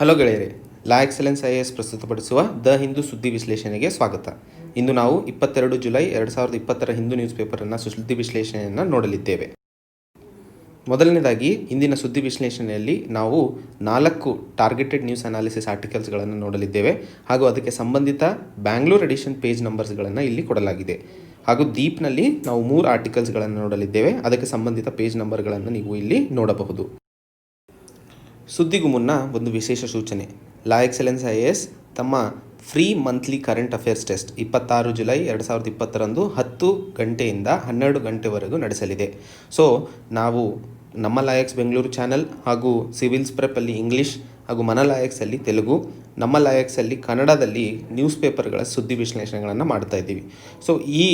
Hello ಗೆಳೆಯರೆ, ಲಾ excellence IAS ಪ್ರಸ್ತುತಪಡಿಸುವ the Hindu ಸುದ್ದಿ ವಿಶ್ಲೇಷಣೆಗೆ ಸ್ವಾಗತ. ಇಂದು ನಾವು 22 ಜುಲೈ 2020 ಹಿಂದೂ ನ್ಯೂಸ್ ಪೇಪರನ್ನು ಸುದ್ದಿ ವಿಶ್ಲೇಷಣೆಯನ್ನು ನೋಡಲಿದ್ದೇವೆ. ಮೊದಲನೇದಾಗಿ ಇಂದಿನ ಸುದ್ದಿ ವಿಶ್ಲೇಷಣೆಯಲ್ಲಿ ನಾವು 4 ಟಾರ್ಗೆಟೆಡ್ ನ್ಯೂಸ್ ಅನಾಲಿಸಿಸ್ ಆರ್ಟಿಕಲ್ಸ್ಗಳನ್ನು ನೋಡಲಿದ್ದೇವೆ ಹಾಗೂ ಅದಕ್ಕೆ ಸಂಬಂಧಿತ ಬ್ಯಾಂಗ್ಳೂರ್ ಎಡಿಷನ್ ಪೇಜ್ ನಂಬರ್ಸ್ಗಳನ್ನು ಇಲ್ಲಿ ಕೊಡಲಾಗಿದೆ. ಹಾಗೂ ದೀಪ್ನಲ್ಲಿ ನಾವು 3 ಆರ್ಟಿಕಲ್ಸ್ಗಳನ್ನು ನೋಡಲಿದ್ದೇವೆ. ಅದಕ್ಕೆ ಸಂಬಂಧಿತ ಪೇಜ್ ನಂಬರ್ಗಳನ್ನು ನೀವು ಇಲ್ಲಿ ನೋಡಬಹುದು. ಸುದ್ದಿಗೂ ಮುನ್ನ ಒಂದು ವಿಶೇಷ ಸೂಚನೆ. ಲಾ ಎಕ್ಸಲೆನ್ಸ್ IAS ತಮ್ಮ free monthly current affairs test 26 July 2020 10 ಗಂಟೆಯಿಂದ 12 ಗಂಟೆವರೆಗೂ ನಡೆಸಲಿದೆ. ಸೊ ನಾವು ನಮ್ಮ ಲಾಯಕ್ಸ್ ಬೆಂಗಳೂರು ಚಾನಲ್ ಹಾಗೂ ಸಿವಿಲ್ಸ್ ಪ್ರೆಪ್ಪಲ್ಲಿ ಇಂಗ್ಲೀಷ್ ಹಾಗೂ ಮನ ಲಾಯಕ್ಸಲ್ಲಿ ತೆಲುಗು, ನಮ್ಮ ಲಾಯಕ್ಸಲ್ಲಿ ಕನ್ನಡದಲ್ಲಿ ನ್ಯೂಸ್ ಪೇಪರ್ಗಳ ಸುದ್ದಿ ವಿಶ್ಲೇಷಣೆಗಳನ್ನು ಮಾಡ್ತಾ ಇದ್ದೀವಿ. ಸೊ ಈ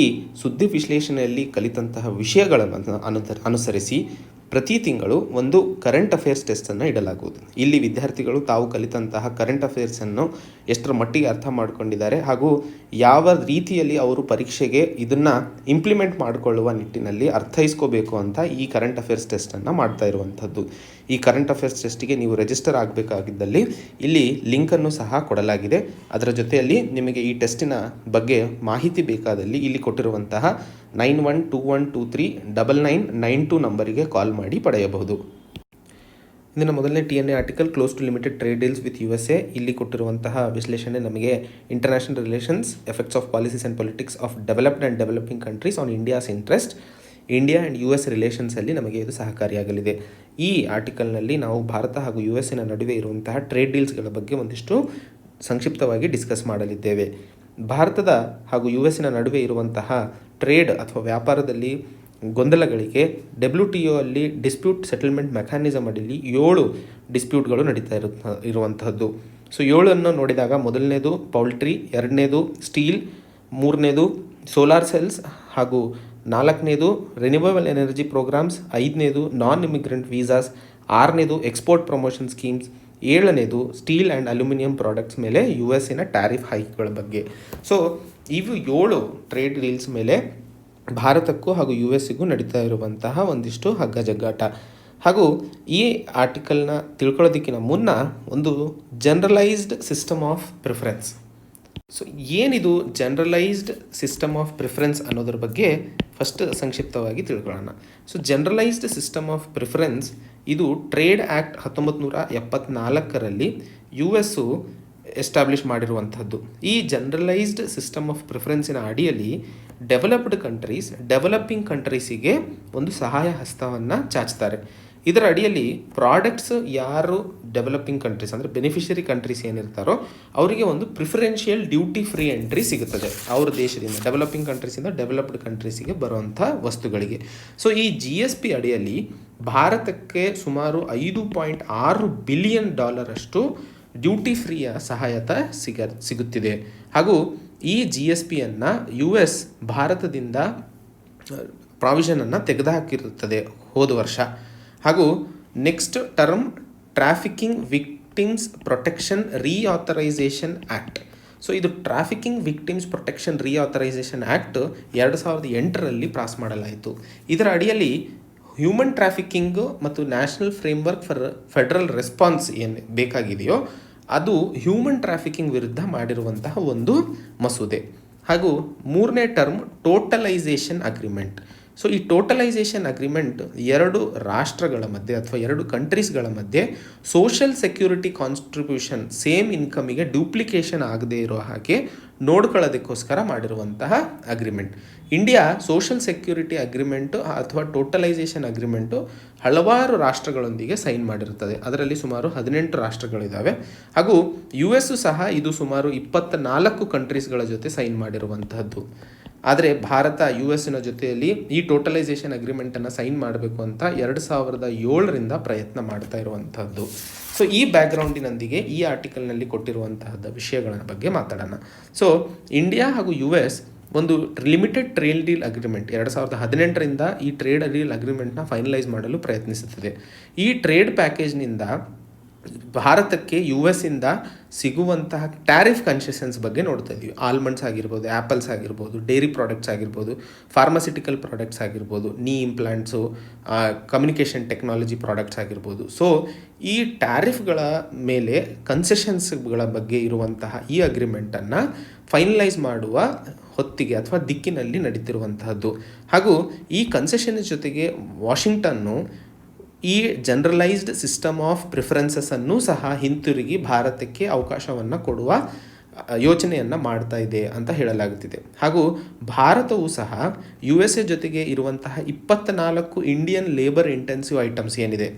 ಸುದ್ದಿ ವಿಶ್ಲೇಷಣೆಯಲ್ಲಿ ಕಲಿತಂತಹ ವಿಷಯಗಳನ್ನು ಅನುಸರಿಸಿ ಪ್ರತಿ ತಿಂಗಳು ಒಂದು ಕರೆಂಟ್ ಅಫೇರ್ಸ್ ಟೆಸ್ಟನ್ನು ಇಡಲಾಗುವುದು. ಇಲ್ಲಿ ವಿದ್ಯಾರ್ಥಿಗಳು ತಾವು ಕಲಿತಂತಹ ಕರೆಂಟ್ ಅಫೇರ್ಸನ್ನು ಎಷ್ಟರ ಮಟ್ಟಿಗೆ ಅರ್ಥ ಮಾಡಿಕೊಂಡಿದ್ದಾರೆ ಹಾಗೂ ಯಾವ ರೀತಿಯಲ್ಲಿ ಅವರು ಪರೀಕ್ಷೆಗೆ ಇದನ್ನು ಇಂಪ್ಲಿಮೆಂಟ್ ಮಾಡಿಕೊಳ್ಳುವ ನಿಟ್ಟಿನಲ್ಲಿ ಅರ್ಥೈಸ್ಕೋಬೇಕು ಅಂತ ಈ ಕರೆಂಟ್ ಅಫೇರ್ಸ್ ಟೆಸ್ಟನ್ನು ಮಾಡ್ತಾ ಇರುವಂಥದ್ದು. ಈ ಕರೆಂಟ್ ಅಫೇರ್ಸ್ ಟೆಸ್ಟಿಗೆ ನೀವು ರಿಜಿಸ್ಟರ್ ಆಗಬೇಕಾಗಿದ್ದಲ್ಲಿ ಇಲ್ಲಿ ಲಿಂಕನ್ನು ಸಹ ಕೊಡಲಾಗಿದೆ. ಅದರ ಜೊತೆಯಲ್ಲಿ ನಿಮಗೆ ಈ ಟೆಸ್ಟಿನ ಬಗ್ಗೆ ಮಾಹಿತಿ ಬೇಕಾದಲ್ಲಿ ಇಲ್ಲಿ ಕೊಟ್ಟಿರುವಂತಹ 9121239992 ನಂಬರಿಗೆ ಕಾಲ್ ಮಾಡಿ ಪಡೆಯಬಹುದು. ಇಂದಿನ ಮೊದಲನೇ TNA article, close to limited trade deals with USA. ಇಲ್ಲಿ ಕೊಟ್ಟಿರುವಂತಹ ವಿಶ್ಲೇಷಣೆ ನಮಗೆ international relations, effects of policies and politics of developed and developing countries on India's interest, India and US ರಿಲೇಷನ್ಸಲ್ಲಿ ನಮಗೆ ಇದು ಸಹಕಾರಿಯಾಗಲಿದೆ. ಈ ಆರ್ಟಿಕಲ್ನಲ್ಲಿ ನಾವು ಭಾರತ ಹಾಗೂ US ನಡುವೆ ಇರುವಂತಹ ಟ್ರೇಡ್ ಡೀಲ್ಸ್ಗಳ ಬಗ್ಗೆ ಒಂದಿಷ್ಟು ಸಂಕ್ಷಿಪ್ತವಾಗಿ ಡಿಸ್ಕಸ್ ಮಾಡಲಿದ್ದೇವೆ. ಭಾರತದ ಹಾಗೂ US ನಡುವೆ ಇರುವಂತಹ ಟ್ರೇಡ್ ಅಥವಾ ವ್ಯಾಪಾರದಲ್ಲಿ ಗೊಂದಲಗಳಿಗೆ WTO ಅಲ್ಲಿ ಡಿಸ್ಪ್ಯೂಟ್ ಸೆಟಲ್ಮೆಂಟ್ ಮೆಕ್ಯಾನಿಸಮ್ ಅಡಿಯಲ್ಲಿ 7 ಡಿಸ್ಪ್ಯೂಟ್ಗಳು ನಡೀತಾ ಇರುವಂತಹದ್ದು. ಸೊ 7 ನೋಡಿದಾಗ ಮೊದಲನೇದು ಪೌಲ್ಟ್ರಿ, ಎರಡನೇದು ಸ್ಟೀಲ್, ಮೂರನೇದು ಸೋಲಾರ್ ಸೆಲ್ಸ್ ಹಾಗೂ 4ನೇದು ರಿನ್ಯೂವಬಲ್ ಎನರ್ಜಿ ಪ್ರೋಗ್ರಾಮ್ಸ್, 5ನೇದು ನಾನ್ ಇಮಿಗ್ರೆಂಟ್ ವೀಸಾಸ್, 6ನೇದು ಎಕ್ಸ್ಪೋರ್ಟ್ ಪ್ರಮೋಷನ್ ಸ್ಕೀಮ್ಸ್, 7ನೇದು ಸ್ಟೀಲ್ ಆ್ಯಂಡ್ ಅಲ್ಯೂಮಿನಿಯಂ ಪ್ರಾಡಕ್ಟ್ಸ್ ಮೇಲೆ US ಟ್ಯಾರಿಫ್ ಹೈಕ್ಗಳ ಬಗ್ಗೆ. ಸೊ ಇವು 7 ಟ್ರೇಡ್ ಡೀಲ್ಸ್ ಮೇಲೆ ಭಾರತಕ್ಕೂ ಹಾಗೂ USಗೂ ನಡೀತಾ ಇರುವಂತಹ ಒಂದಿಷ್ಟು ಹಗ್ಗ ಜಗ್ಗಾಟ. ಹಾಗೂ ಈ ಆರ್ಟಿಕಲ್ನ ತಿಳ್ಕೊಳ್ಳೋದಕ್ಕಿಂತ ಮುನ್ನ ಒಂದು generalised system of preference. So ಏನಿದು ಜನರಲೈಸ್ಡ್ ಸಿಸ್ಟಮ್ ಆಫ್ ಪ್ರಿಫರೆನ್ಸ್ ಅನ್ನೋದ್ರ ಬಗ್ಗೆ ಫಸ್ಟ್ ಸಂಕ್ಷಿಪ್ತವಾಗಿ ತಿಳ್ಕೊಳ್ಳೋಣ. So generalised system of preference ಇದು ಟ್ರೇಡ್ ಆ್ಯಕ್ಟ್ 1974ರಲ್ಲಿ US ಎಸ್ಟಾಬ್ಲಿಷ್ ಮಾಡಿರುವಂಥದ್ದು. ಈ ಜನರಲೈಸ್ಡ್ ಸಿಸ್ಟಮ್ ಆಫ್ ಪ್ರಿಫರೆನ್ಸಿನ ಅಡಿಯಲ್ಲಿ ಡೆವಲಪ್ಡ್ ಕಂಟ್ರೀಸ್ ಡೆವಲಪಿಂಗ್ ಕಂಟ್ರೀಸಿಗೆ ಒಂದು ಸಹಾಯ ಹಸ್ತವನ್ನು ಚಾಚ್ತಾರೆ. ಇದರ ಅಡಿಯಲ್ಲಿ ಪ್ರಾಡಕ್ಟ್ಸ್ ಯಾರು ಡೆವಲಪಿಂಗ್ ಕಂಟ್ರೀಸ್ ಅಂದರೆ ಬೆನಿಫಿಷರಿ ಕಂಟ್ರೀಸ್ ಏನಿರ್ತಾರೋ ಅವರಿಗೆ ಒಂದು ಪ್ರಿಫರೆನ್ಷಿಯಲ್ ಡ್ಯೂಟಿ ಫ್ರೀ ಎಂಟ್ರಿ ಸಿಗುತ್ತದೆ ಅವ್ರ ದೇಶದಿಂದ, ಡೆವಲಪಿಂಗ್ ಕಂಟ್ರೀಸಿಂದ ಡೆವಲಪ್ಡ್ ಕಂಟ್ರೀಸಿಗೆ ಬರುವಂಥ ವಸ್ತುಗಳಿಗೆ. ಸೊ ಈ GSP ಅಡಿಯಲ್ಲಿ ಭಾರತಕ್ಕೆ ಸುಮಾರು $5.6 ಬಿಲಿಯನ್ ಅಷ್ಟು ಡ್ಯೂಟಿ ಫ್ರೀಯ ಸಹಾಯತೆ ಸಿಗುತ್ತಿದೆ. ಹಾಗೂ ಈ GSPಯನ್ನು US ಭಾರತದಿಂದ ಪ್ರಾವಿಷನನ್ನು ತೆಗೆದುಹಾಕಿರುತ್ತದೆ ಹೋದ ವರ್ಷ. ಹಾಗೂ next term trafficking victims protection reauthorisation act. So ಇದು trafficking victims protection reauthorisation act 2008ರಲ್ಲಿ ಪಾಸ್ ಮಾಡಲಾಯಿತು. ಇದರ ಅಡಿಯಲ್ಲಿ ಹ್ಯೂಮನ್ ಟ್ರಾಫಿಕಿಂಗು ಮತ್ತು national framework for federal response ಏನು ಬೇಕಾಗಿದೆಯೋ ಅದು ಹ್ಯೂಮನ್ ಟ್ರಾಫಿಕಿಂಗ್ ವಿರುದ್ಧ ಮಾಡಿರುವಂತಹ ಒಂದು ಮಸೂದೆ. ಹಾಗೂ 3ನೇ ಟರ್ಮ್ ಟೋಟಲೈಸೇಷನ್ ಅಗ್ರಿಮೆಂಟ್. ಸೊ ಈ ಟೋಟಲೈಸೇಷನ್ ಅಗ್ರಿಮೆಂಟ್ 2 ರಾಷ್ಟ್ರಗಳ ಮಧ್ಯೆ ಅಥವಾ 2 ಕಂಟ್ರೀಸ್ಗಳ ಮಧ್ಯೆ ಸೋಷಿಯಲ್ ಸೆಕ್ಯೂರಿಟಿ ಕಾನ್ಟ್ರಿಬ್ಯೂಷನ್ ಸೇಮ್ ಇನ್ಕಮಿಗೆ ಡ್ಯೂಪ್ಲಿಕೇಶನ್ ಆಗದೇ ಇರೋ ಹಾಗೆ ನೋಡ್ಕೊಳ್ಳೋದಕ್ಕೋಸ್ಕರ ಮಾಡಿರುವಂತಹ agreement. India social security agreement ಅಥವಾ ಟೋಟಲೈಸೇಷನ್ ಅಗ್ರಿಮೆಂಟು ಹಲವಾರು ರಾಷ್ಟ್ರಗಳೊಂದಿಗೆ ಸೈನ್ ಮಾಡಿರುತ್ತದೆ. ಅದರಲ್ಲಿ ಸುಮಾರು 18 ರಾಷ್ಟ್ರಗಳಿದ್ದಾವೆ. ಹಾಗೂ US ಸಹ ಇದು ಸುಮಾರು 24 ಕಂಟ್ರೀಸ್ಗಳ ಜೊತೆ ಸೈನ್ ಮಾಡಿರುವಂತಹದ್ದು. ಆದರೆ ಭಾರತ US ಜೊತೆಯಲ್ಲಿ ಈ ಟೋಟಲೈಸೇಷನ್ ಅಗ್ರಿಮೆಂಟನ್ನು ಸೈನ್ ಮಾಡಬೇಕು ಅಂತ 2007ರಿಂದ ಪ್ರಯತ್ನ ಮಾಡ್ತಾ ಇರುವಂತಹದ್ದು. ಸೊ ಈ ಬ್ಯಾಕ್ಗ್ರೌಂಡಿನೊಂದಿಗೆ ಈ ಆರ್ಟಿಕಲ್ನಲ್ಲಿ ಕೊಟ್ಟಿರುವಂತಹದ್ದು ವಿಷಯಗಳ ಬಗ್ಗೆ ಮಾತಾಡೋಣ. ಸೊ ಇಂಡಿಯಾ ಹಾಗೂ US ಒಂದು ಲಿಮಿಟೆಡ್ ಟ್ರೇಡ್ ಡೀಲ್ ಅಗ್ರಿಮೆಂಟ್ 2018ರಿಂದ ಈ ಟ್ರೇಡ್ ಡೀಲ್ ಅಗ್ರಿಮೆಂಟ್ನ ಫೈನಲೈಸ್ ಮಾಡಲು ಪ್ರಯತ್ನಿಸುತ್ತದೆ. ಈ ಟ್ರೇಡ್ ಪ್ಯಾಕೇಜ್ನಿಂದ ಭಾರತಕ್ಕೆ ಯು ಎಸ್ಸಿಂದ ಸಿಗುವಂತಹ ಟ್ಯಾರಿಫ್ ಕನ್ಸೆಷನ್ಸ್ ಬಗ್ಗೆ ನೋಡ್ತಾ ಇದ್ದೀವಿ. ಆಲ್ಮಂಡ್ಸ್ ಆಗಿರ್ಬೋದು, ಆ್ಯಪಲ್ಸ್ ಆಗಿರ್ಬೋದು, ಡೈರಿ ಪ್ರಾಡಕ್ಟ್ಸ್ ಆಗಿರ್ಬೋದು, ಫಾರ್ಮಾಸ್ಯೂಟಿಕಲ್ ಪ್ರಾಡಕ್ಟ್ಸ್ ಆಗಿರ್ಬೋದು, ನೀ ಇಂಪ್ಲಾಂಟ್ಸು, ಕಮ್ಯುನಿಕೇಷನ್ ಟೆಕ್ನಾಲಜಿ ಪ್ರಾಡಕ್ಟ್ಸ್ ಆಗಿರ್ಬೋದು. ಸೊ ಈ ಟ್ಯಾರಿಫ್ಗಳ ಮೇಲೆ ಕನ್ಸೆಷನ್ಸ್ಗಳ ಬಗ್ಗೆ ಇರುವಂತಹ ಈ ಅಗ್ರಿಮೆಂಟನ್ನು ಫೈನಲೈಸ್ ಮಾಡುವ ಹೊತ್ತಿಗೆ ಅಥವಾ ದಿಕ್ಕಿನಲ್ಲಿ ನಡೀತಿರುವಂತಹದ್ದು. ಹಾಗೂ ಈ ಕನ್ಸೆಷನ್ ಜೊತೆಗೆ ವಾಷಿಂಗ್ಟನ್ನು ಈ ಜನರಲೈಸ್ಡ್ ಸಿಸ್ಟಮ್ ಆಫ್ ಪ್ರಿಫರೆನ್ಸಸ್ಸನ್ನು ಸಹ ಹಿಂತಿರುಗಿ ಭಾರತಕ್ಕೆ ಅವಕಾಶವನ್ನು ಕೊಡುವ ಯೋಚನೆಯನ್ನು ಮಾಡ್ತಾ ಇದೆ ಅಂತ ಹೇಳಲಾಗುತ್ತಿದೆ. ಹಾಗೂ ಭಾರತವು ಸಹ ಯು ಎಸ್ ಎ ಜೊತೆಗೆ ಇರುವಂತಹ 24 ಇಂಡಿಯನ್ ಲೇಬರ್ ಇಂಟೆನ್ಸಿವ್ ಐಟಮ್ಸ್ ಏನಿದೆ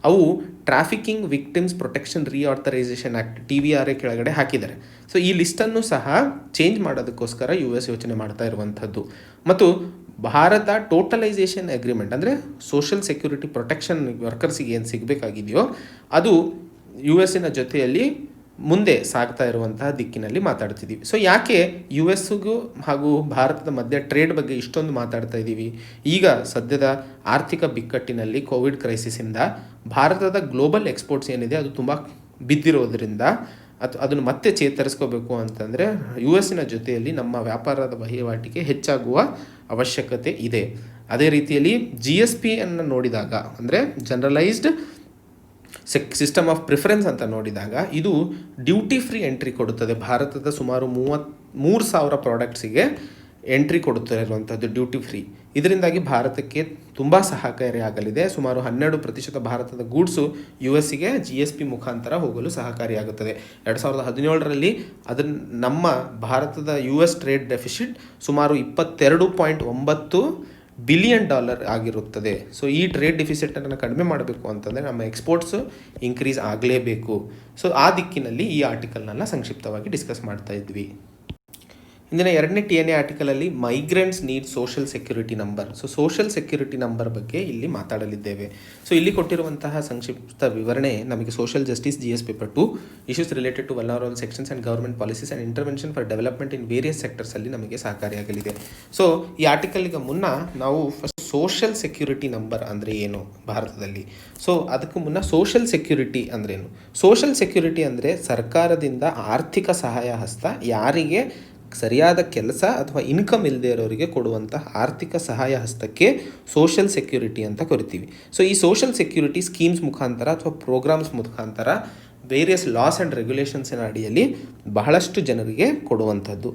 ಅವು trafficking victims protection reauthorisation act TVRA ಕೆಳಗಡೆ ಹಾಕಿದ್ದಾರೆ. ಸೊ ಈ ಲಿಸ್ಟನ್ನು ಸಹ ಚೇಂಜ್ ಮಾಡೋದಕ್ಕೋಸ್ಕರ ಯು ಎಸ್ ಯೋಚನೆ ಮಾಡ್ತಾ ಇರುವಂಥದ್ದು. ಮತ್ತು ಭಾರತ ಟೋಟಲೈಸೇಷನ್ ಅಗ್ರಿಮೆಂಟ್ ಅಂದರೆ ಸೋಷಲ್ ಸೆಕ್ಯೂರಿಟಿ ಪ್ರೊಟೆಕ್ಷನ್ ವರ್ಕರ್ಸಿಗೆ ಏನು ಸಿಗಬೇಕಾಗಿದೆಯೋ ಅದು ಯು ಎಸ್ಸಿನ ಜೊತೆಯಲ್ಲಿ ಮುಂದೆ ಸಾಗ್ತಾ ಇರುವಂತಹ ದಿಕ್ಕಿನಲ್ಲಿ ಮಾತಾಡ್ತಿದ್ದೀವಿ. ಸೊ ಯಾಕೆ ಯು ಎಸ್ಗೂ ಹಾಗೂ ಭಾರತದ ಮಧ್ಯೆ ಟ್ರೇಡ್ ಬಗ್ಗೆ ಇಷ್ಟೊಂದು ಮಾತಾಡ್ತಾ ಇದ್ದೀವಿ? ಈಗ ಸದ್ಯದ ಆರ್ಥಿಕ ಬಿಕ್ಕಟ್ಟಿನಲ್ಲಿ ಕೋವಿಡ್ ಕ್ರೈಸಿಸಿಂದ ಭಾರತದ ಗ್ಲೋಬಲ್ ಎಕ್ಸ್ಪೋರ್ಟ್ಸ್ ಏನಿದೆ ಅದು ತುಂಬ ಬಿದ್ದಿರೋದ್ರಿಂದ ಅದನ್ನು ಮತ್ತೆ ಚೇತರಿಸ್ಕೋಬೇಕು ಅಂತಂದರೆ ಯು ಎಸ್ಸಿನ ಜೊತೆಯಲ್ಲಿ ನಮ್ಮ ವ್ಯಾಪಾರದ ವಹಿವಾಟಿಗೆ ಹೆಚ್ಚಾಗುವ ಅವಶ್ಯಕತೆ ಇದೆ. ಅದೇ ರೀತಿಯಲ್ಲಿ GSP ಅನ್ನು ನೋಡಿದಾಗ ಅಂದರೆ ಜನರಲೈಸ್ಡ್ ಸಿಸ್ಟಮ್ ಆಫ್ ಪ್ರಿಫರೆನ್ಸ್ ಅಂತ ನೋಡಿದಾಗ ಇದು ಡ್ಯೂಟಿ ಫ್ರೀ ಎಂಟ್ರಿ ಕೊಡುತ್ತದೆ. ಭಾರತದ ಸುಮಾರು 33,000 ಪ್ರಾಡಕ್ಟ್ಸಿಗೆ ಎಂಟ್ರಿ ಕೊಡುತ್ತಿರುವಂಥದ್ದು ಡ್ಯೂಟಿ ಫ್ರೀ. ಇದರಿಂದಾಗಿ ಭಾರತಕ್ಕೆ ತುಂಬ ಸಹಕಾರಿಯಾಗಲಿದೆ. ಸುಮಾರು 12% ಭಾರತದ ಗೂಡ್ಸು ಯು ಎಸ್ಸಿಗೆ GSP ಮುಖಾಂತರ ಹೋಗಲು ಸಹಕಾರಿಯಾಗುತ್ತದೆ. 2017ರಲ್ಲಿ ನಮ್ಮ ಭಾರತದ US ಟ್ರೇಡ್ ಡೆಫಿಸಿಟ್ ಸುಮಾರು $22.9 ಬಿಲಿಯನ್ ಆಗಿರುತ್ತದೆ. ಸೊ ಈ ಟ್ರೇಡ್ ಡೆಫಿಸಿಟನ್ನು ಕಡಿಮೆ ಮಾಡಬೇಕು ಅಂತಂದರೆ ನಮ್ಮ ಎಕ್ಸ್ಪೋರ್ಟ್ಸು ಇನ್ಕ್ರೀಸ್ ಆಗಲೇಬೇಕು. ಸೊ ಆ ದಿಕ್ಕಿನಲ್ಲಿ ಈ ಆರ್ಟಿಕಲ್ನೆಲ್ಲ ಸಂಕ್ಷಿಪ್ತವಾಗಿ ಡಿಸ್ಕಸ್ ಮಾಡ್ತಾ ಇದ್ವಿ. ಇಂದಿನ 2ನೇ TNA ಆರ್ಟಿಕಲಲ್ಲಿ migrants need social security number. So social security number ಬಗ್ಗೆ ಇಲ್ಲಿ ಮಾತಾಡಲಿದ್ದೇವೆ. ಸೊ ಇಲ್ಲಿ ಕೊಟ್ಟಿರುವಂತಹ ಸಂಕ್ಷಿಪ್ತ ವಿವರಣೆ ನಮಗೆ social justice GS paper 2 issues related to vulnerable sections and government policies and intervention for development in various ಸೆಕ್ಟರ್ಸಲ್ಲಿ ನಮಗೆ ಸಹಕಾರಿಯಾಗಲಿದೆ. ಸೊ ಈ ಆರ್ಟಿಕಲ್ಗೆ ಮುನ್ನ ನಾವು ಫಸ್ಟ್ ಸೋಷಲ್ ಸೆಕ್ಯೂರಿಟಿ ನಂಬರ್ ಅಂದರೆ ಏನು ಭಾರತದಲ್ಲಿ, ಸೊ ಅದಕ್ಕೂ ಮುನ್ನ ಸೋಷಲ್ ಸೆಕ್ಯೂರಿಟಿ ಅಂದ್ರೇನು? ಸೋಷಲ್ ಸೆಕ್ಯೂರಿಟಿ ಅಂದರೆ ಸರ್ಕಾರದಿಂದ ಆರ್ಥಿಕ ಸಹಾಯ ಹಸ್ತ ಯಾರಿಗೆ ಸರಿಯಾದ ಕೆಲಸ ಅಥವಾ ಇನ್ಕಮ್ ಇಲ್ಲದೆ ಇರೋರಿಗೆ ಕೊಡುವಂತಹ ಆರ್ಥಿಕ ಸಹಾಯ ಹಸ್ತಕ್ಕೆ ಸೋಷಲ್ ಸೆಕ್ಯೂರಿಟಿ ಅಂತ ಕರಿತೀವಿ. ಸೊ ಈ ಸೋಷಲ್ ಸೆಕ್ಯೂರಿಟಿ ಸ್ಕೀಮ್ಸ್ ಮುಖಾಂತರ ಅಥವಾ ಪ್ರೋಗ್ರಾಮ್ಸ್ ಮುಖಾಂತರ ವೇರಿಯಸ್ ಲಾಸ್ ಆ್ಯಂಡ್ ರೆಗ್ಯುಲೇಷನ್ಸಿನ ಅಡಿಯಲ್ಲಿ ಬಹಳಷ್ಟು ಜನರಿಗೆ ಕೊಡುವಂಥದ್ದು.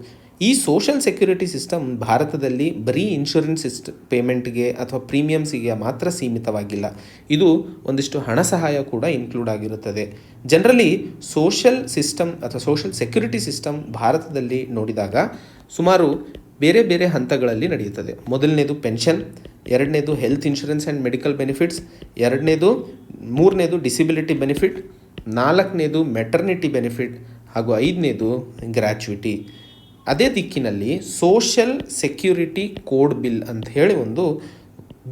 ಈ ಸೋಷಲ್ ಸೆಕ್ಯೂರಿಟಿ ಸಿಸ್ಟಮ್ ಭಾರತದಲ್ಲಿ ಬರೀ ಇನ್ಶೂರೆನ್ಸ್ ಪೇಮೆಂಟ್ಗೆ ಅಥವಾ ಪ್ರೀಮಿಯಮ್ಸಿಗೆ ಮಾತ್ರ ಸೀಮಿತವಾಗಿಲ್ಲ. ಇದು ಒಂದಿಷ್ಟು ಹಣ ಸಹಾಯ ಕೂಡ ಇನ್ಕ್ಲೂಡ್ ಆಗಿರುತ್ತದೆ. ಜನರಲಿ ಸೋಷಲ್ ಸಿಸ್ಟಮ್ ಅಥವಾ ಸೋಷಲ್ ಸೆಕ್ಯೂರಿಟಿ ಸಿಸ್ಟಮ್ ಭಾರತದಲ್ಲಿ ನೋಡಿದಾಗ ಸುಮಾರು ಬೇರೆ ಬೇರೆ ಹಂತಗಳಲ್ಲಿ ನಡೆಯುತ್ತದೆ. ಮೊದಲನೇದು ಪೆನ್ಷನ್, ಎರಡನೇದು health insurance and medical benefits, ಮೂರನೇದು ಡಿಸಬಿಲಿಟಿ ಬೆನಿಫಿಟ್, ನಾಲ್ಕನೇದು ಮೆಟರ್ನಿಟಿ ಬೆನಿಫಿಟ್ ಹಾಗೂ ಐದನೇದು ಗ್ರ್ಯಾಚ್ಯುಟಿ. ಅದೇ ದಿಕ್ಕಿನಲ್ಲಿ ಸೋಷಲ್ ಸೆಕ್ಯೂರಿಟಿ ಕೋಡ್ ಬಿಲ್ ಅಂತ ಹೇಳಿ ಒಂದು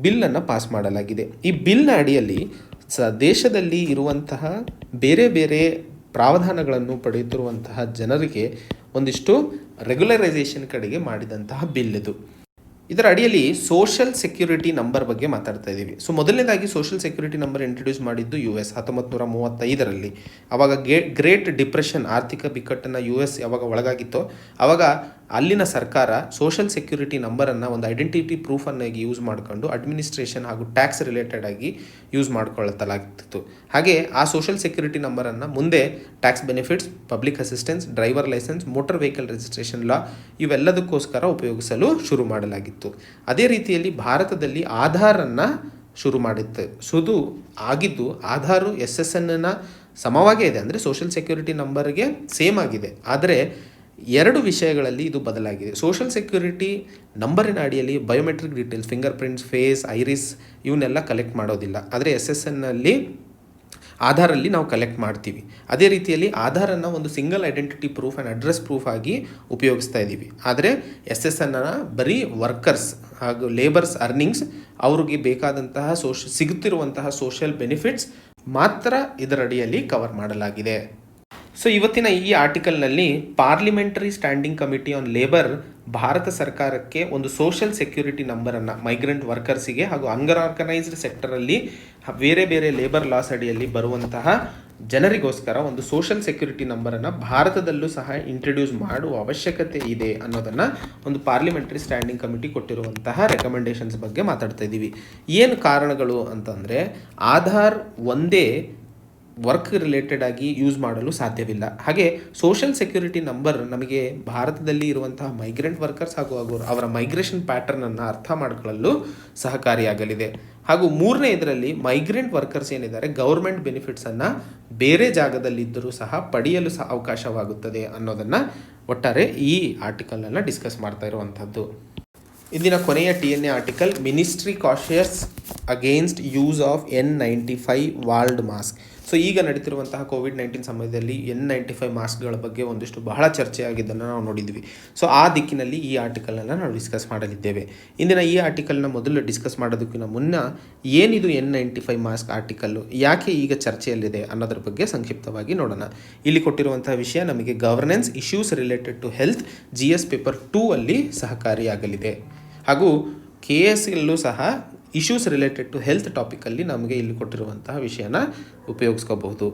ಬಿಲ್ಲನ್ನು ಪಾಸ್ ಮಾಡಲಾಗಿದೆ. ಈ ಬಿಲ್ನ ಅಡಿಯಲ್ಲಿ ದೇಶದಲ್ಲಿ ಇರುವಂತಹ ಬೇರೆ ಬೇರೆ ಪ್ರಾವಧಾನಗಳನ್ನು ಪಡೆಯುತ್ತಿರುವಂತಹ ಜನರಿಗೆ ಒಂದಿಷ್ಟು ರೆಗ್ಯುಲರೈಸೇಷನ್ ಕಡೆಗೆ ಮಾಡಿದಂತಹ ಬಿಲ್ ಇದು. ಇದರ ಅಡಿಯಲ್ಲಿ ಸೋಷಲ್ ಸೆಕ್ಯೂರಿಟಿ ನಂಬರ್ ಬಗ್ಗೆ ಮಾತಾಡ್ತಾ ಇದ್ದೀವಿ. ಸೊ ಮೊದಲನೇದಾಗಿ ಸೋಷಲ್ ಸೆಕ್ಯೂರಿಟಿ ನಂಬರ್ ಇಂಟ್ರೊಡ್ಯೂಸ್ ಮಾಡಿದ್ದು US 1935ರಲ್ಲಿ. ಆವಾಗ ಗ್ರೇಟ್ ಡಿಪ್ರೆಷನ್ ಆರ್ಥಿಕ ಬಿಕ್ಕಟ್ಟನ್ನು US ಯಾವಾಗ ಒಳಗಾಗಿತ್ತೋ ಆವಾಗ ಅಲ್ಲಿನ ಸರ್ಕಾರ ಸೋಷಲ್ ಸೆಕ್ಯೂರಿಟಿ ನಂಬರನ್ನು ಒಂದು ಐಡೆಂಟಿಟಿ ಪ್ರೂಫನ್ನಾಗಿ ಯೂಸ್ ಮಾಡಿಕೊಂಡು ಅಡ್ಮಿನಿಸ್ಟ್ರೇಷನ್ ಹಾಗೂ ಟ್ಯಾಕ್ಸ್ ರಿಲೇಟೆಡ್ ಆಗಿ ಯೂಸ್ ಮಾಡ್ಕೊಳ್ಳಲಾಗ್ತಿತ್ತು. ಹಾಗೆ ಆ ಸೋಷಲ್ ಸೆಕ್ಯೂರಿಟಿ ನಂಬರನ್ನು ಮುಂದೆ tax benefits, public assistance, driver licence, motor vehicle registration law ಇವೆಲ್ಲದಕ್ಕೋಸ್ಕರ ಉಪಯೋಗಿಸಲು ಶುರು ಮಾಡಲಾಗಿತ್ತು. ಅದೇ ರೀತಿಯಲ್ಲಿ ಭಾರತದಲ್ಲಿ ಆಧಾರನ್ನು ಶುರು ಮಾಡಿತ್ತು. ಆಗಿದ್ದು ಆಧಾರು SSNನ ಸಮವಾಗೇ ಇದೆ, ಅಂದರೆ ಸೋಷಲ್ ಸೆಕ್ಯೂರಿಟಿ ನಂಬರ್ಗೆ ಸೇಮ್ ಆಗಿದೆ. ಆದರೆ ಎರಡು ವಿಷಯಗಳಲ್ಲಿ ಇದು ಬದಲಾಗಿದೆ. ಸೋಷಲ್ ಸೆಕ್ಯೂರಿಟಿ ನಂಬರಿನ ಅಡಿಯಲ್ಲಿ biometric details, finger prints, face, iris ಇವನ್ನೆಲ್ಲ ಕಲೆಕ್ಟ್ ಮಾಡೋದಿಲ್ಲ. ಆದರೆ SSNನಲ್ಲಿ ಆಧಾರಲ್ಲಿ ನಾವು ಕಲೆಕ್ಟ್ ಮಾಡ್ತೀವಿ. ಅದೇ ರೀತಿಯಲ್ಲಿ ಆಧಾರನ್ನು ಒಂದು single identity proof and address proof ಆಗಿ ಉಪಯೋಗಿಸ್ತಾ ಇದ್ದೀವಿ. ಆದರೆ SSNನ ಬರೀ ವರ್ಕರ್ಸ್ ಹಾಗೂ ಲೇಬರ್ಸ್ ಅರ್ನಿಂಗ್ಸ್ ಅವ್ರಿಗೆ ಬೇಕಾದಂತಹ ಸಿಗುತ್ತಿರುವಂತಹ ಸೋಷಿಯಲ್ ಬೆನಿಫಿಟ್ಸ್ ಮಾತ್ರ ಇದರ ಅಡಿಯಲ್ಲಿ ಕವರ್ ಮಾಡಲಾಗಿದೆ. ಸೊ ಇವತ್ತಿನ ಈ ಆರ್ಟಿಕಲ್ನಲ್ಲಿ parliamentary standing committee on labour Bharat ಸರ್ಕಾರಕ್ಕೆ ಒಂದು ಸೋಷಿಯಲ್ ಸೆಕ್ಯೂರಿಟಿ ನಂಬರನ್ನು ಮೈಗ್ರೆಂಟ್ ವರ್ಕರ್ಸಿಗೆ ಹಾಗೂ ಅನ್ಆರ್ಗನೈಸ್ಡ್ ಸೆಕ್ಟರಲ್ಲಿ ಬೇರೆ ಬೇರೆ ಲೇಬರ್ ಲಾಸ್ ಅಡಿಯಲ್ಲಿ ಬರುವಂತಹ ಜನರಿಗೋಸ್ಕರ ಒಂದು ಸೋಷಿಯಲ್ ಸೆಕ್ಯೂರಿಟಿ ನಂಬರನ್ನು ಭಾರತದಲ್ಲೂ ಸಹ ಇಂಟ್ರೊಡ್ಯೂಸ್ ಮಾಡುವ ಅವಶ್ಯಕತೆ ಇದೆ ಅನ್ನೋದನ್ನು ಒಂದು ಪಾರ್ಲಿಮೆಂಟರಿ ಸ್ಟ್ಯಾಂಡಿಂಗ್ ಕಮಿಟಿ ಕೊಟ್ಟಿರುವಂತಹ ರೆಕಮೆಂಡೇಶನ್ಸ್ ಬಗ್ಗೆ ಮಾತಾಡ್ತಾ ಇದ್ದೀವಿ. ಏನು ಕಾರಣಗಳು ಅಂತಂದರೆ ಆಧಾರ್ ಒಂದೇ ವರ್ಕ್ ರಿಲೇಟೆಡ್ ಆಗಿ ಯೂಸ್ ಮಾಡಲು ಸಾಧ್ಯವಿಲ್ಲ. ಹಾಗೆ ಸೋಷಿಯಲ್ ಸೆಕ್ಯೂರಿಟಿ ನಂಬರ್ ನಮಗೆ ಭಾರತದಲ್ಲಿ ಇರುವಂತಹ ಮೈಗ್ರೆಂಟ್ ವರ್ಕರ್ಸ್ ಹಾಗೂ ಅವರ ಮೈಗ್ರೇಷನ್ ಪ್ಯಾಟರ್ನನ್ನು ಅರ್ಥ ಮಾಡಿಕೊಳ್ಳಲು ಸಹಕಾರಿಯಾಗಲಿದೆ. ಹಾಗೂ ಮೂರನೇ ಇದರಲ್ಲಿ ಮೈಗ್ರೆಂಟ್ ವರ್ಕರ್ಸ್ ಏನಿದ್ದಾರೆ ಗೌರ್ಮೆಂಟ್ ಬೆನಿಫಿಟ್ಸನ್ನು ಬೇರೆ ಜಾಗದಲ್ಲಿದ್ದರೂ ಸಹ ಪಡೆಯಲು ಸಹ ಅವಕಾಶವಾಗುತ್ತದೆ ಅನ್ನೋದನ್ನು ಒಟ್ಟಾರೆ ಈ ಆರ್ಟಿಕಲನ್ನು ಡಿಸ್ಕಸ್ ಮಾಡ್ತಾ ಇರುವಂಥದ್ದು. ಇಂದಿನ ಕೊನೆಯ TNA article ministry cautious against use of N95 ವಾಲ್ಡ್ mask. So ಈಗ ನಡೀತಿರುವಂತಹ COVID-19 ಸಮಯದಲ್ಲಿ N95 ಮಾಸ್ಕ್ಗಳ ಬಗ್ಗೆ ಒಂದಿಷ್ಟು ಬಹಳ ಚರ್ಚೆ ಆಗಿದ್ದನ್ನು ನಾವು ನೋಡಿದ್ವಿ. ಸೊ ಆ ದಿಕ್ಕಿನಲ್ಲಿ ಈ ಆರ್ಟಿಕಲನ್ನು ನಾವು ಡಿಸ್ಕಸ್ ಮಾಡಲಿದ್ದೇವೆ. ಇಂದಿನ ಈ ಆರ್ಟಿಕಲ್ನ ಮೊದಲು ಡಿಸ್ಕಸ್ ಮಾಡೋದಕ್ಕಿಂತ ಮುನ್ನ ಏನಿದು N95 ಮಾಸ್ಕ್ ಆರ್ಟಿಕಲ್ಲು, ಯಾಕೆ ಈಗ ಚರ್ಚೆಯಲ್ಲಿದೆ ಅನ್ನೋದ್ರ ಬಗ್ಗೆ ಸಂಕ್ಷಿಪ್ತವಾಗಿ ನೋಡೋಣ. ಇಲ್ಲಿ ಕೊಟ್ಟಿರುವಂತಹ ವಿಷಯ ನಮಗೆ governance issues related to health GS paper 2 ಅಲ್ಲಿ ಸಹಕಾರಿಯಾಗಲಿದೆ. ಹಾಗೂ KSಯಲ್ಲೂ ಸಹ ಇಶ್ಯೂಸ್ ರಿಲೇಟೆಡ್ ಟು ಹೆಲ್ತ್ ಟಾಪಿಕಲ್ಲಿ ನಮಗೆ ಇಲ್ಲಿ ಕೊಟ್ಟಿರುವಂತಹ ವಿಷಯನ ಉಪಯೋಗಿಸ್ಕೋಬಹುದು.